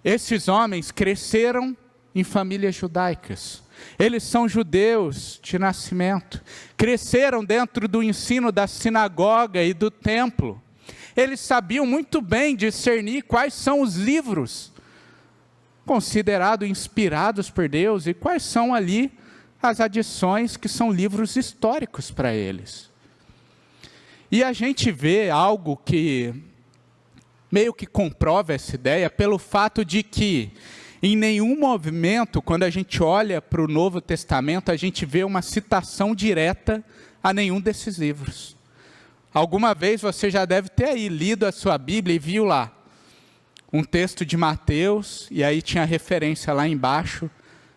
Esses homens cresceram em famílias judaicas. Eles são judeus de nascimento. Cresceram dentro do ensino da sinagoga e do templo. Eles sabiam muito bem discernir quais são os livros considerados inspirados por Deus e quais são ali as adições que são livros históricos para eles. E a gente vê algo que meio que comprova essa ideia pelo fato de que em nenhum movimento, quando a gente olha para o Novo Testamento, a gente vê uma citação direta a nenhum desses livros. Alguma vez você já deve ter aí lido a sua Bíblia e viu lá: um texto de Mateus, e aí tinha referência lá embaixo,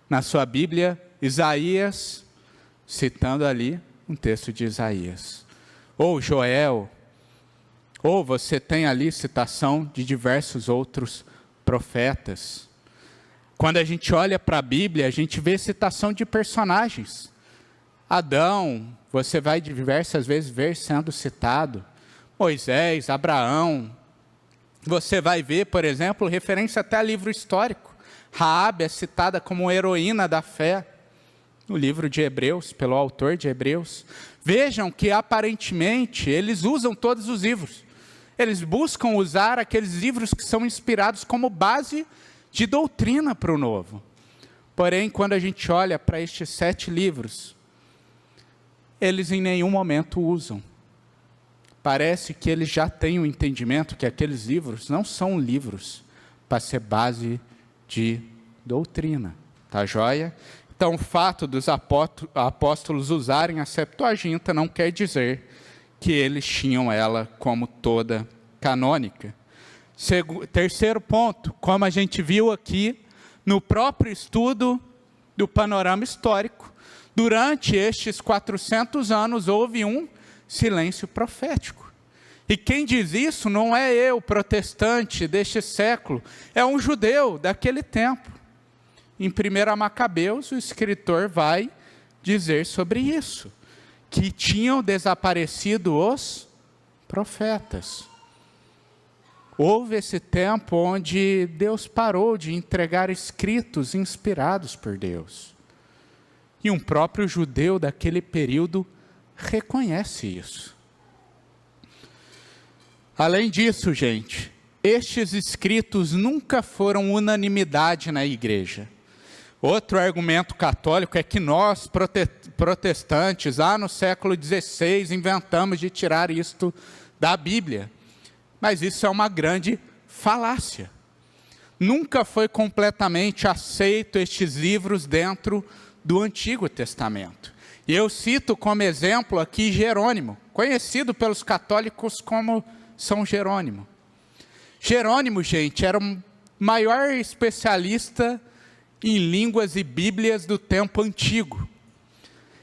na sua Bíblia, Isaías, citando ali um texto de Isaías. Ou Joel, ou você tem ali citação de diversos outros profetas. Quando a gente olha para a Bíblia, a gente vê citação de personagens. Adão, você vai diversas vezes ver sendo citado. Moisés, Abraão. Você vai ver, por exemplo, referência até a livro histórico. Raabe é citada como heroína da fé no livro de Hebreus, pelo autor de Hebreus. Vejam que aparentemente eles usam todos os livros. Eles buscam usar aqueles livros que são inspirados como base de doutrina para o novo. Porém, quando a gente olha para estes 7 livros, eles em nenhum momento usam. Parece que eles já têm o entendimento que aqueles livros não são livros para ser base de doutrina. Tá joia? Então, o fato dos apóstolos usarem a Septuaginta não quer dizer que eles tinham ela como toda canônica. Terceiro ponto, como a gente viu aqui no próprio estudo do panorama histórico, durante estes 400 anos houve um silêncio profético. E quem diz isso não é eu, protestante deste século, é um judeu daquele tempo. Em 1 Macabeus, o escritor vai dizer sobre isso, que tinham desaparecido os profetas. Houve esse tempo onde Deus parou de entregar escritos inspirados por Deus. E um próprio judeu daquele período reconhece isso. Além disso, gente, estes escritos nunca foram unanimidade na igreja. Outro argumento católico é que nós, protestantes, lá no século XVI, inventamos de tirar isto da Bíblia. Mas isso é uma grande falácia. Nunca foi completamente aceito estes livros dentro do Antigo Testamento. E eu cito como exemplo aqui Jerônimo, conhecido pelos católicos como São Jerônimo. Jerônimo, gente, era o maior especialista em línguas e bíblias do tempo antigo.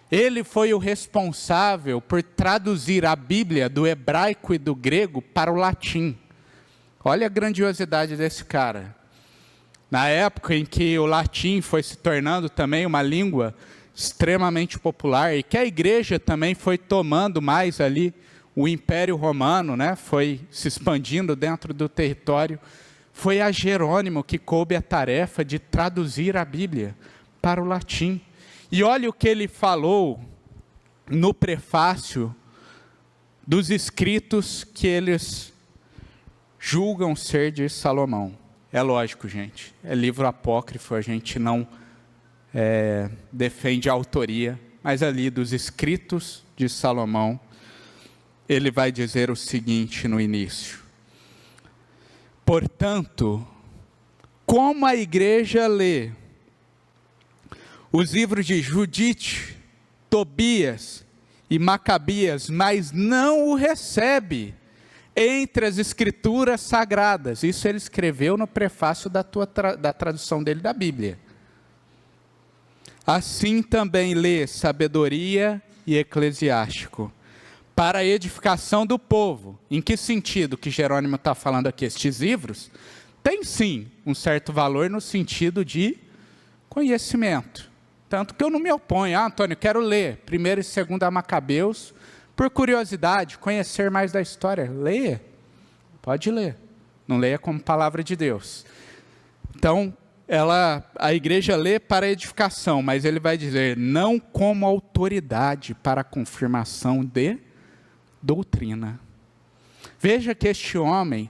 Ele foi o responsável por traduzir a Bíblia do hebraico e do grego para o latim. Olha a grandiosidade desse cara. Na época em que o latim foi se tornando também uma língua extremamente popular e que a igreja também foi tomando mais ali o Império Romano, né, foi se expandindo dentro do território, foi a Jerônimo que coube a tarefa de traduzir a Bíblia para o latim. E olha o que ele falou no prefácio dos escritos que eles julgam ser de Salomão. É lógico, gente, é livro apócrifo, a gente não defende a autoria, mas ali dos escritos de Salomão, ele vai dizer o seguinte no início: portanto, como a igreja lê os livros de Judite, Tobias e Macabias, mas não o recebe entre as escrituras sagradas. Isso ele escreveu no prefácio da tradução dele da Bíblia. Assim também lê sabedoria e eclesiástico, para a edificação do povo. Em que sentido que Jerônimo está falando aqui? Estes livros têm sim um certo valor no sentido de conhecimento. Tanto que eu não me oponho. Antônio, quero ler 1º e 2º Macabeus, por curiosidade, conhecer mais da história. Leia, pode ler. Não leia como palavra de Deus. Então, a igreja lê para edificação, mas ele vai dizer, não como autoridade para a confirmação de doutrina. Veja que este homem,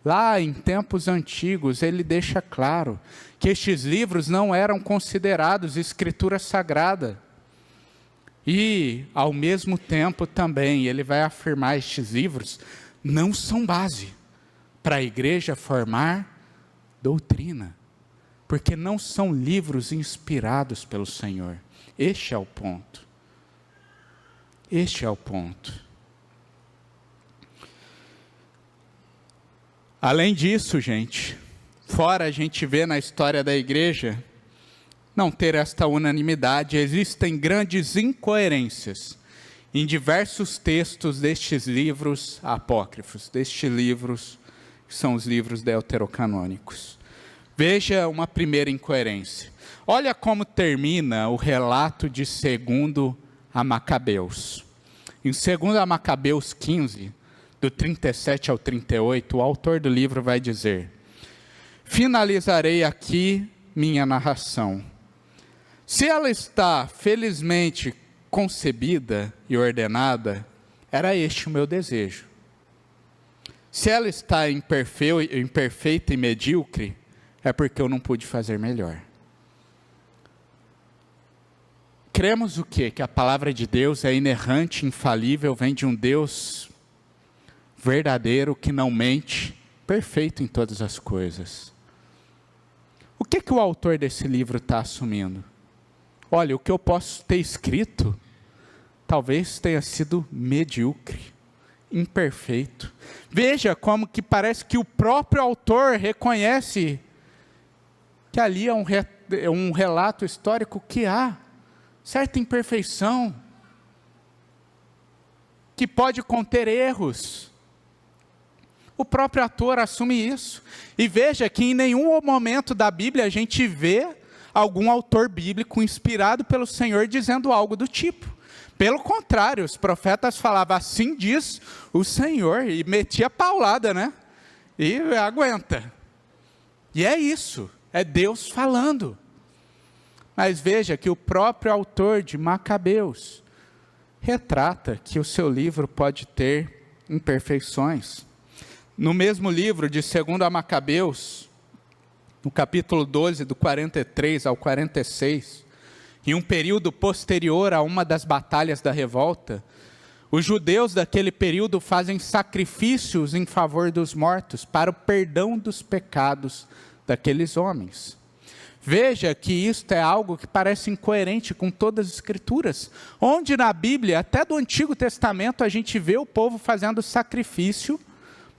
lá em tempos antigos, ele deixa claro que estes livros não eram considerados escritura sagrada. E, ao mesmo tempo também, ele vai afirmar estes livros não são base para a igreja formar doutrina, porque não são livros inspirados pelo Senhor. Este é o ponto. Este é o ponto. Além disso, gente, fora a gente vê na história da igreja não ter esta unanimidade, existem grandes incoerências em diversos textos destes livros apócrifos, destes livros que são os livros deuterocanônicos. Veja uma primeira incoerência. Olha como termina o relato de 2 Macabeus. Em 2 Macabeus 15, do 37 ao 38, o autor do livro vai dizer: finalizarei aqui minha narração. Se ela está felizmente concebida e ordenada, era este o meu desejo. Se ela está imperfeita e medíocre, é porque eu não pude fazer melhor. Cremos o quê? Que a palavra de Deus é inerrante, infalível, vem de um Deus verdadeiro, que não mente, perfeito em todas as coisas. O que o autor desse livro está assumindo? Olha, o que eu posso ter escrito, talvez tenha sido medíocre, imperfeito. Veja como que parece que o próprio autor reconhece que ali é um relato histórico que há certa imperfeição, que pode conter erros. O próprio autor assume isso. E veja que em nenhum momento da Bíblia a gente vê algum autor bíblico inspirado pelo Senhor dizendo algo do tipo. Pelo contrário, os profetas falavam: assim diz o Senhor, e metia paulada, né? E aguenta. E é isso, é Deus falando. Mas veja que o próprio autor de Macabeus retrata que o seu livro pode ter imperfeições. No mesmo livro de 2 Macabeus, no capítulo 12, do 43 ao 46, em um período posterior a uma das batalhas da revolta, os judeus daquele período fazem sacrifícios em favor dos mortos, para o perdão dos pecados daqueles homens. Veja que isto é algo que parece incoerente com todas as escrituras, onde na Bíblia, até do Antigo Testamento, a gente vê o povo fazendo sacrifício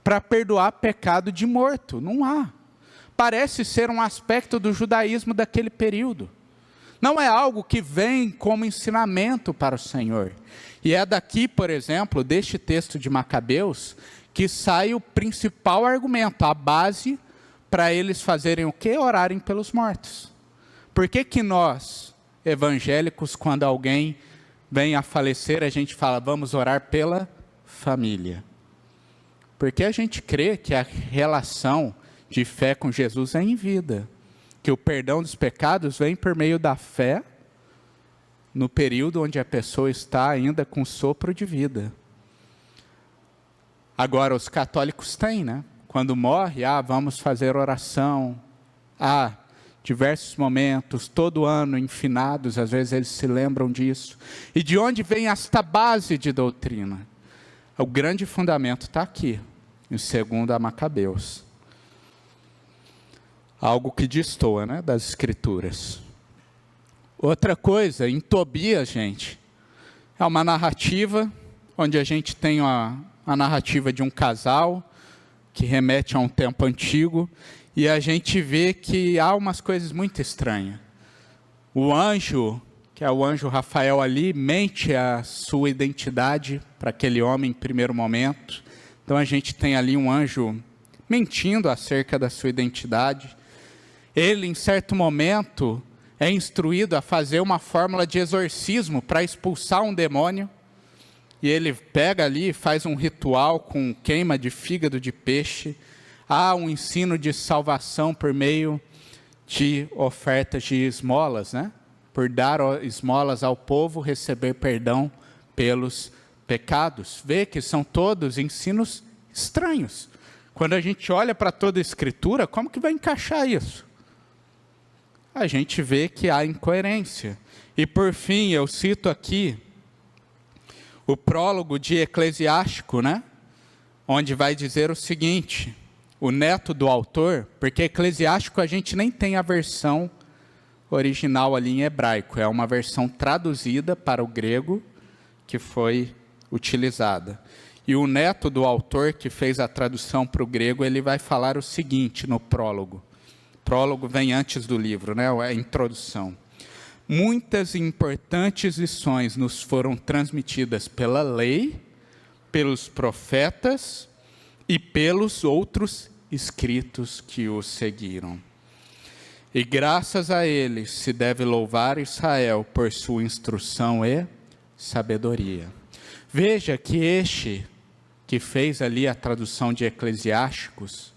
para perdoar pecado de morto. Não há. Parece ser um aspecto do judaísmo daquele período. Não é algo que vem como ensinamento para o Senhor. E é daqui, por exemplo, deste texto de Macabeus, que sai o principal argumento, a base para eles fazerem o quê? Orarem pelos mortos. Por que nós, evangélicos, quando alguém vem a falecer, a gente fala: vamos orar pela família? Porque a gente crê que a relação de fé com Jesus é em vida, que o perdão dos pecados vem por meio da fé, no período onde a pessoa está ainda com sopro de vida. Agora, os católicos têm, né? Quando morre, vamos fazer oração, diversos momentos, todo ano, em finados, às vezes eles se lembram disso. E de onde vem esta base de doutrina? O grande fundamento está aqui, em 2 Macabeus. Algo que destoa, né, das escrituras. Outra coisa, em Tobias, gente, é uma narrativa, onde a gente tem a narrativa de um casal, que remete a um tempo antigo, e a gente vê que há umas coisas muito estranhas. O anjo, que é o anjo Rafael ali, mente a sua identidade para aquele homem em primeiro momento. Então a gente tem ali um anjo mentindo acerca da sua identidade. Ele, em certo momento, é instruído a fazer uma fórmula de exorcismo para expulsar um demônio. E ele pega ali e faz um ritual com queima de fígado de peixe. Há um ensino de salvação por meio de ofertas de esmolas, né? Por dar esmolas ao povo, receber perdão pelos pecados. Vê que são todos ensinos estranhos. Quando a gente olha para toda a Escritura, como que vai encaixar isso? A gente vê que há incoerência. E por fim, eu cito aqui o prólogo de Eclesiástico, né? Onde vai dizer o seguinte, o neto do autor, porque Eclesiástico a gente nem tem a versão original ali em hebraico, é uma versão traduzida para o grego que foi utilizada. E o neto do autor, que fez a tradução para o grego, ele vai falar o seguinte no prólogo. O prólogo vem antes do livro, né? É a introdução. Muitas e importantes lições nos foram transmitidas pela lei, pelos profetas e pelos outros escritos que os seguiram. E graças a eles se deve louvar Israel por sua instrução e sabedoria. Veja que este que fez ali a tradução de Eclesiásticos,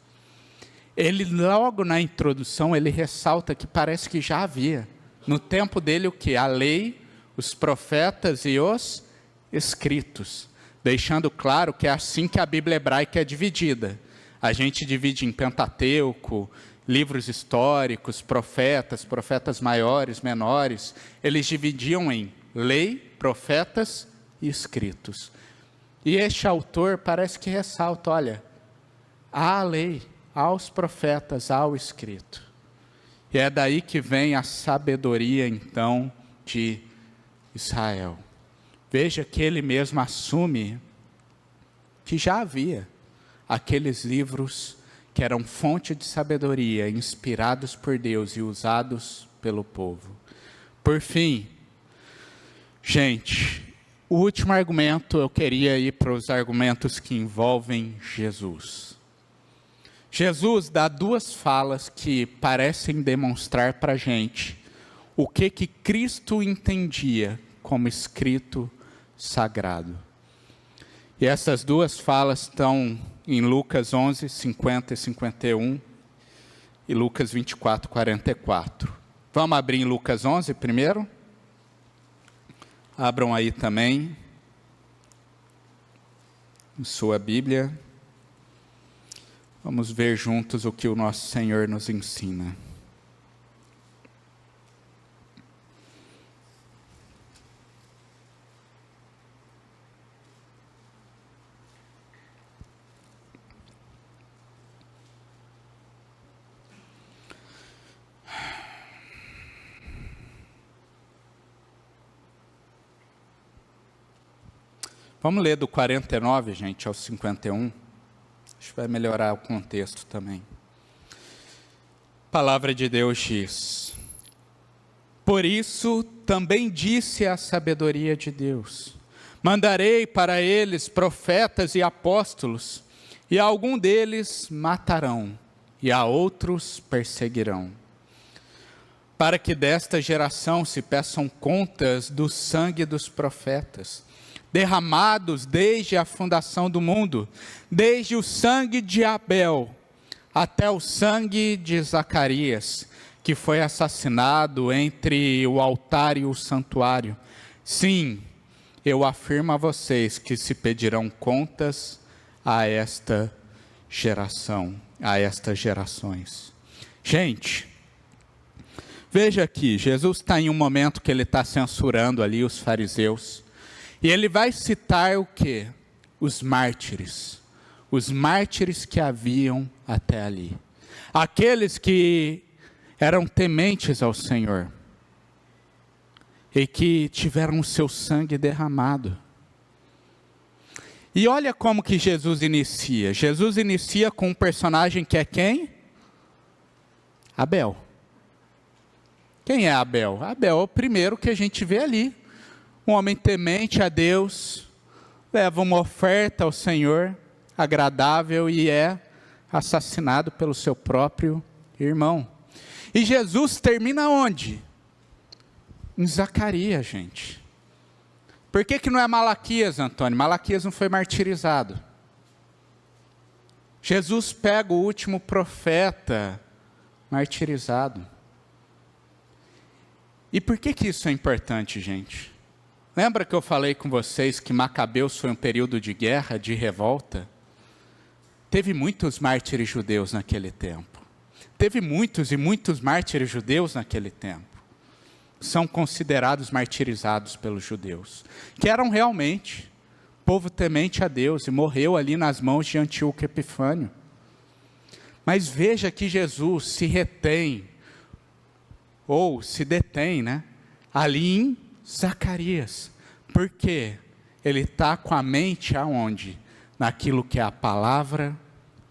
ele logo na introdução, ele ressalta que parece que já havia, no tempo dele o que? A lei, os profetas e os escritos, deixando claro que é assim que a Bíblia hebraica é dividida. A gente divide em Pentateuco, livros históricos, profetas maiores, menores, eles dividiam em lei, profetas e escritos. E este autor parece que ressalta, olha, há a lei, há os profetas, há o escrito. E é daí que vem a sabedoria, então, de Israel. Veja que ele mesmo assume que já havia aqueles livros que eram fonte de sabedoria, inspirados por Deus e usados pelo povo. Por fim, gente, o último argumento, eu queria ir para os argumentos que envolvem Jesus. Jesus dá duas falas que parecem demonstrar para a gente o que Cristo entendia como escrito sagrado. E essas duas falas estão em Lucas 11, 50 e 51 e Lucas 24, 44. Vamos abrir em Lucas 11 primeiro? Abram aí também, em sua Bíblia. Vamos ver juntos o que o nosso Senhor nos ensina. Vamos ler do 49, gente, ao 51. Acho que vai melhorar o contexto também. A palavra de Deus diz: por isso também disse a sabedoria de Deus: mandarei para eles profetas e apóstolos, e a algum deles matarão, e a outros perseguirão. Para que desta geração se peçam contas do sangue dos profetas, derramados desde a fundação do mundo, desde o sangue de Abel até o sangue de Zacarias, que foi assassinado entre o altar e o santuário. Sim, eu afirmo a vocês que se pedirão contas a esta geração, a estas gerações. Gente, veja aqui, Jesus está em um momento que ele está censurando ali os fariseus. E ele vai citar o quê? Os mártires que haviam até ali. Aqueles que eram tementes ao Senhor e que tiveram o seu sangue derramado. E olha como que Jesus inicia. Jesus inicia com um personagem que é quem? Abel. Quem é Abel? Abel é o primeiro que a gente vê ali. Um homem temente a Deus, leva uma oferta ao Senhor, agradável, e é assassinado pelo seu próprio irmão. E Jesus termina onde? Em Zacarias, gente. Por que não é Malaquias, Antônio? Malaquias não foi martirizado. Jesus pega o último profeta martirizado. E por que isso é importante, gente? Lembra que eu falei com vocês que Macabeus foi um período de guerra, de revolta? Teve muitos mártires judeus naquele tempo. Teve muitos e muitos mártires judeus naquele tempo. São considerados martirizados pelos judeus, que eram realmente povo temente a Deus, e morreu ali nas mãos de Antíoco Epifânio. Mas veja que Jesus se retém, ou se detém, ali em Zacarias. Por quê? Ele está com a mente aonde? naquilo que é a palavra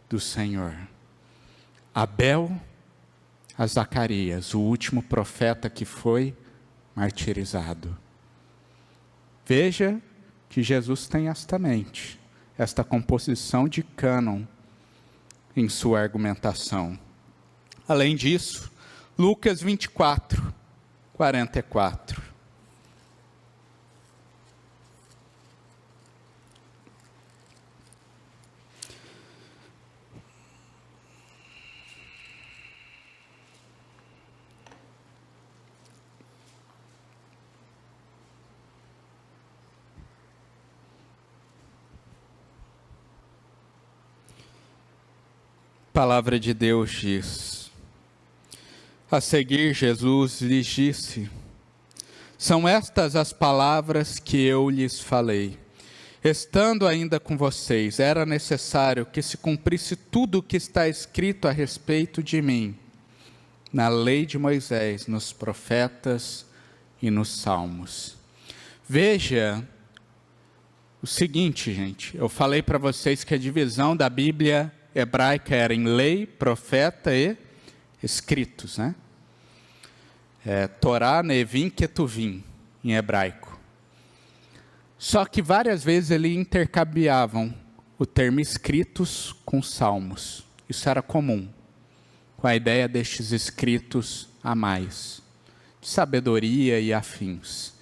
do Senhor. Abel a Zacarias, o último profeta que foi martirizado. Veja que Jesus tem esta mente, esta composição de cânon em sua argumentação. Além disso, Lucas 24, 44. A palavra de Deus diz: a seguir Jesus lhes disse: são estas as palavras que eu lhes falei. Estando ainda com vocês, era necessário que se cumprisse tudo o que está escrito a respeito de mim, na lei de Moisés, nos profetas e nos salmos. Veja o seguinte, gente, eu falei para vocês que a divisão da Bíblia hebraica era em lei, profeta e escritos, né? Torá, Nevim, Ketuvim, em hebraico. Só que várias vezes eles intercambiavam o termo escritos com salmos. Isso era comum, com a ideia destes escritos a mais, de sabedoria e afins.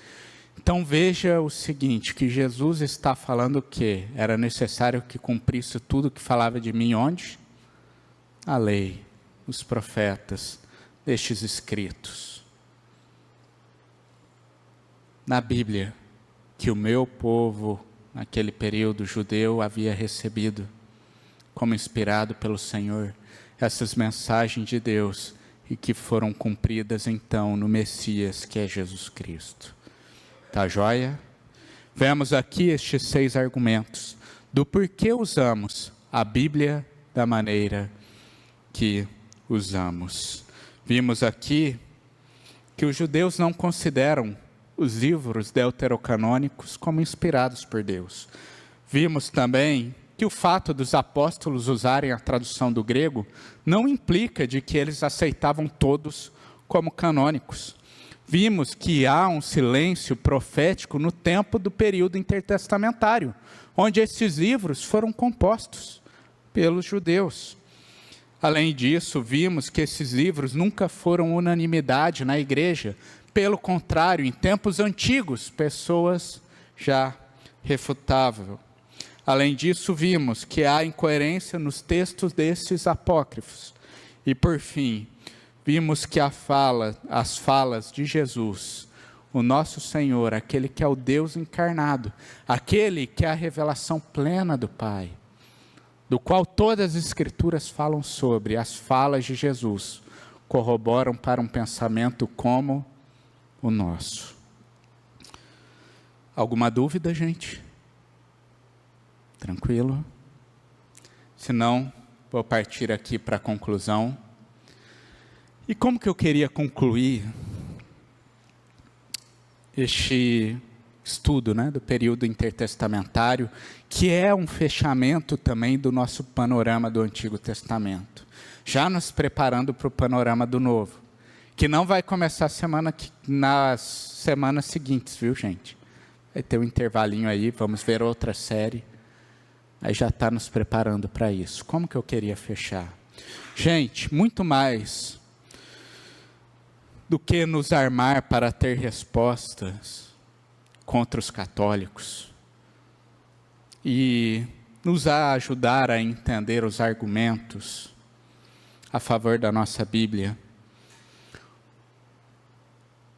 Então veja o seguinte, que Jesus está falando que era necessário que cumprisse tudo que falava de mim, onde? A lei, os profetas, destes escritos. Na Bíblia, que o meu povo, naquele período judeu, havia recebido, como inspirado pelo Senhor, essas mensagens de Deus, e que foram cumpridas então no Messias, que é Jesus Cristo. Tá joia? Vemos aqui estes 6 argumentos do porquê usamos a Bíblia da maneira que usamos. Vimos aqui que os judeus não consideram os livros deuterocanônicos como inspirados por Deus. Vimos também que o fato dos apóstolos usarem a tradução do grego não implica de que eles aceitavam todos como canônicos. Vimos que há um silêncio profético no tempo do período intertestamentário, onde esses livros foram compostos pelos judeus. Além disso, vimos que esses livros nunca foram unanimidade na igreja. Pelo contrário, em tempos antigos, pessoas já refutavam. Além disso, vimos que há incoerência nos textos desses apócrifos. E, por fim, vimos que as falas de Jesus, o nosso Senhor, aquele que é o Deus encarnado, aquele que é a revelação plena do Pai, do qual todas as Escrituras falam sobre, as falas de Jesus, corroboram para um pensamento como o nosso. Alguma dúvida, gente? Tranquilo? Se não, vou partir aqui para a conclusão. E como que eu queria concluir este estudo, né, do período intertestamentário, que é um fechamento também do nosso panorama do Antigo Testamento, já nos preparando para o panorama do Novo, que não vai começar nas semanas seguintes, viu, gente? Vai ter um intervalinho aí, vamos ver outra série, aí já está nos preparando para isso. Como que eu queria fechar? Gente, muito mais do que nos armar para ter respostas contra os católicos e nos ajudar a entender os argumentos a favor da nossa Bíblia.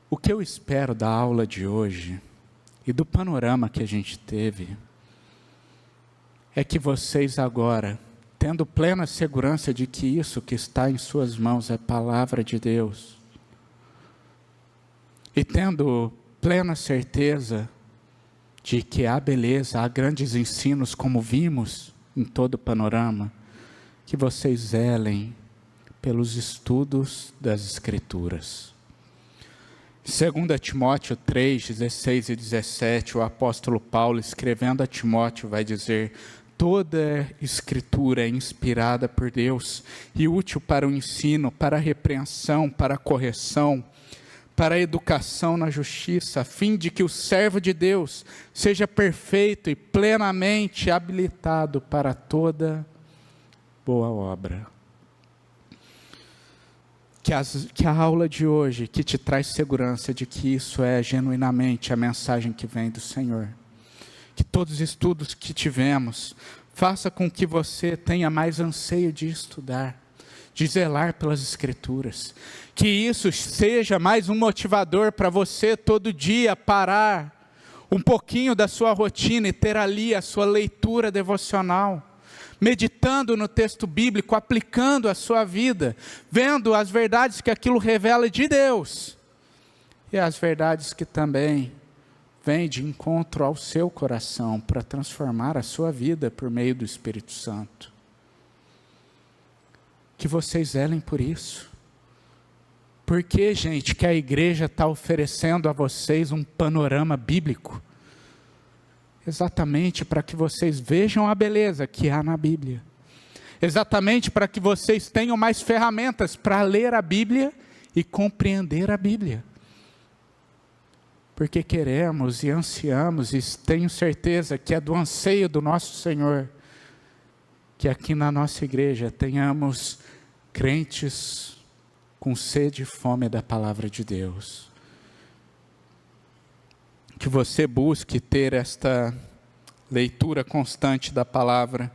O que eu espero da aula de hoje e do panorama que a gente teve é que vocês agora, tendo plena segurança de que isso que está em suas mãos é palavra de Deus, e tendo plena certeza de que há beleza, há grandes ensinos, como vimos em todo o panorama, que vocês zelem pelos estudos das Escrituras. 2 Timóteo 3, 16 e 17, o apóstolo Paulo, escrevendo a Timóteo, vai dizer: toda Escritura é inspirada por Deus e útil para o ensino, para a repreensão, para a correção, para a educação na justiça, a fim de que o servo de Deus seja perfeito e plenamente habilitado para toda boa obra. Que a aula de hoje, que te traz segurança de que isso é genuinamente a mensagem que vem do Senhor. Que todos os estudos que tivemos, faça com que você tenha mais anseio de estudar, de zelar pelas Escrituras. Que isso seja mais um motivador para você todo dia parar um pouquinho da sua rotina e ter ali a sua leitura devocional. Meditando no texto bíblico, aplicando a sua vida, vendo as verdades que aquilo revela de Deus. E as verdades que também vêm de encontro ao seu coração, para transformar a sua vida por meio do Espírito Santo. Que vocês zelem por isso. Porque, gente, que a igreja está oferecendo a vocês um panorama bíblico. Exatamente para que vocês vejam a beleza que há na Bíblia. Exatamente para que vocês tenham mais ferramentas para ler a Bíblia e compreender a Bíblia. Porque queremos e ansiamos, e tenho certeza que é do anseio do nosso Senhor, que aqui na nossa igreja tenhamos crentes com sede e fome da palavra de Deus. Que você busque ter esta leitura constante da palavra,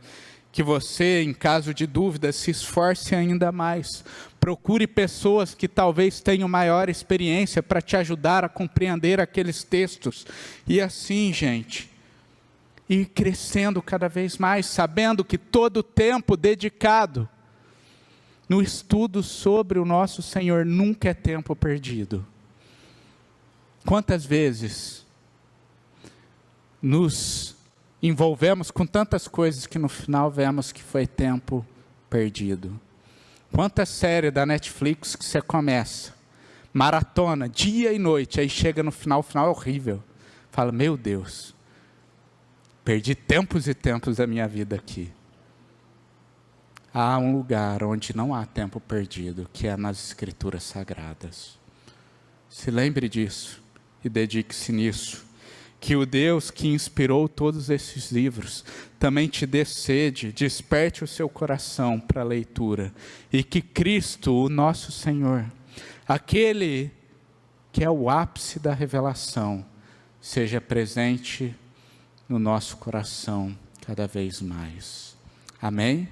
que você, em caso de dúvida, se esforce ainda mais, procure pessoas que talvez tenham maior experiência para te ajudar a compreender aqueles textos, e assim, gente, ir crescendo cada vez mais, sabendo que todo o tempo dedicado no estudo sobre o nosso Senhor nunca é tempo perdido. Quantas vezes nos envolvemos com tantas coisas que no final vemos que foi tempo perdido. Quanta série da Netflix que você começa, maratona, dia e noite, aí chega no final, o final é horrível. Fala, meu Deus, perdi tempos e tempos da minha vida aqui. Há um lugar onde não há tempo perdido, que é nas Escrituras Sagradas. Se lembre disso e dedique-se nisso. Que o Deus que inspirou todos esses livros também te dê sede, desperte o seu coração para a leitura. E que Cristo, o nosso Senhor, aquele que é o ápice da revelação, seja presente no nosso coração cada vez mais. Amém?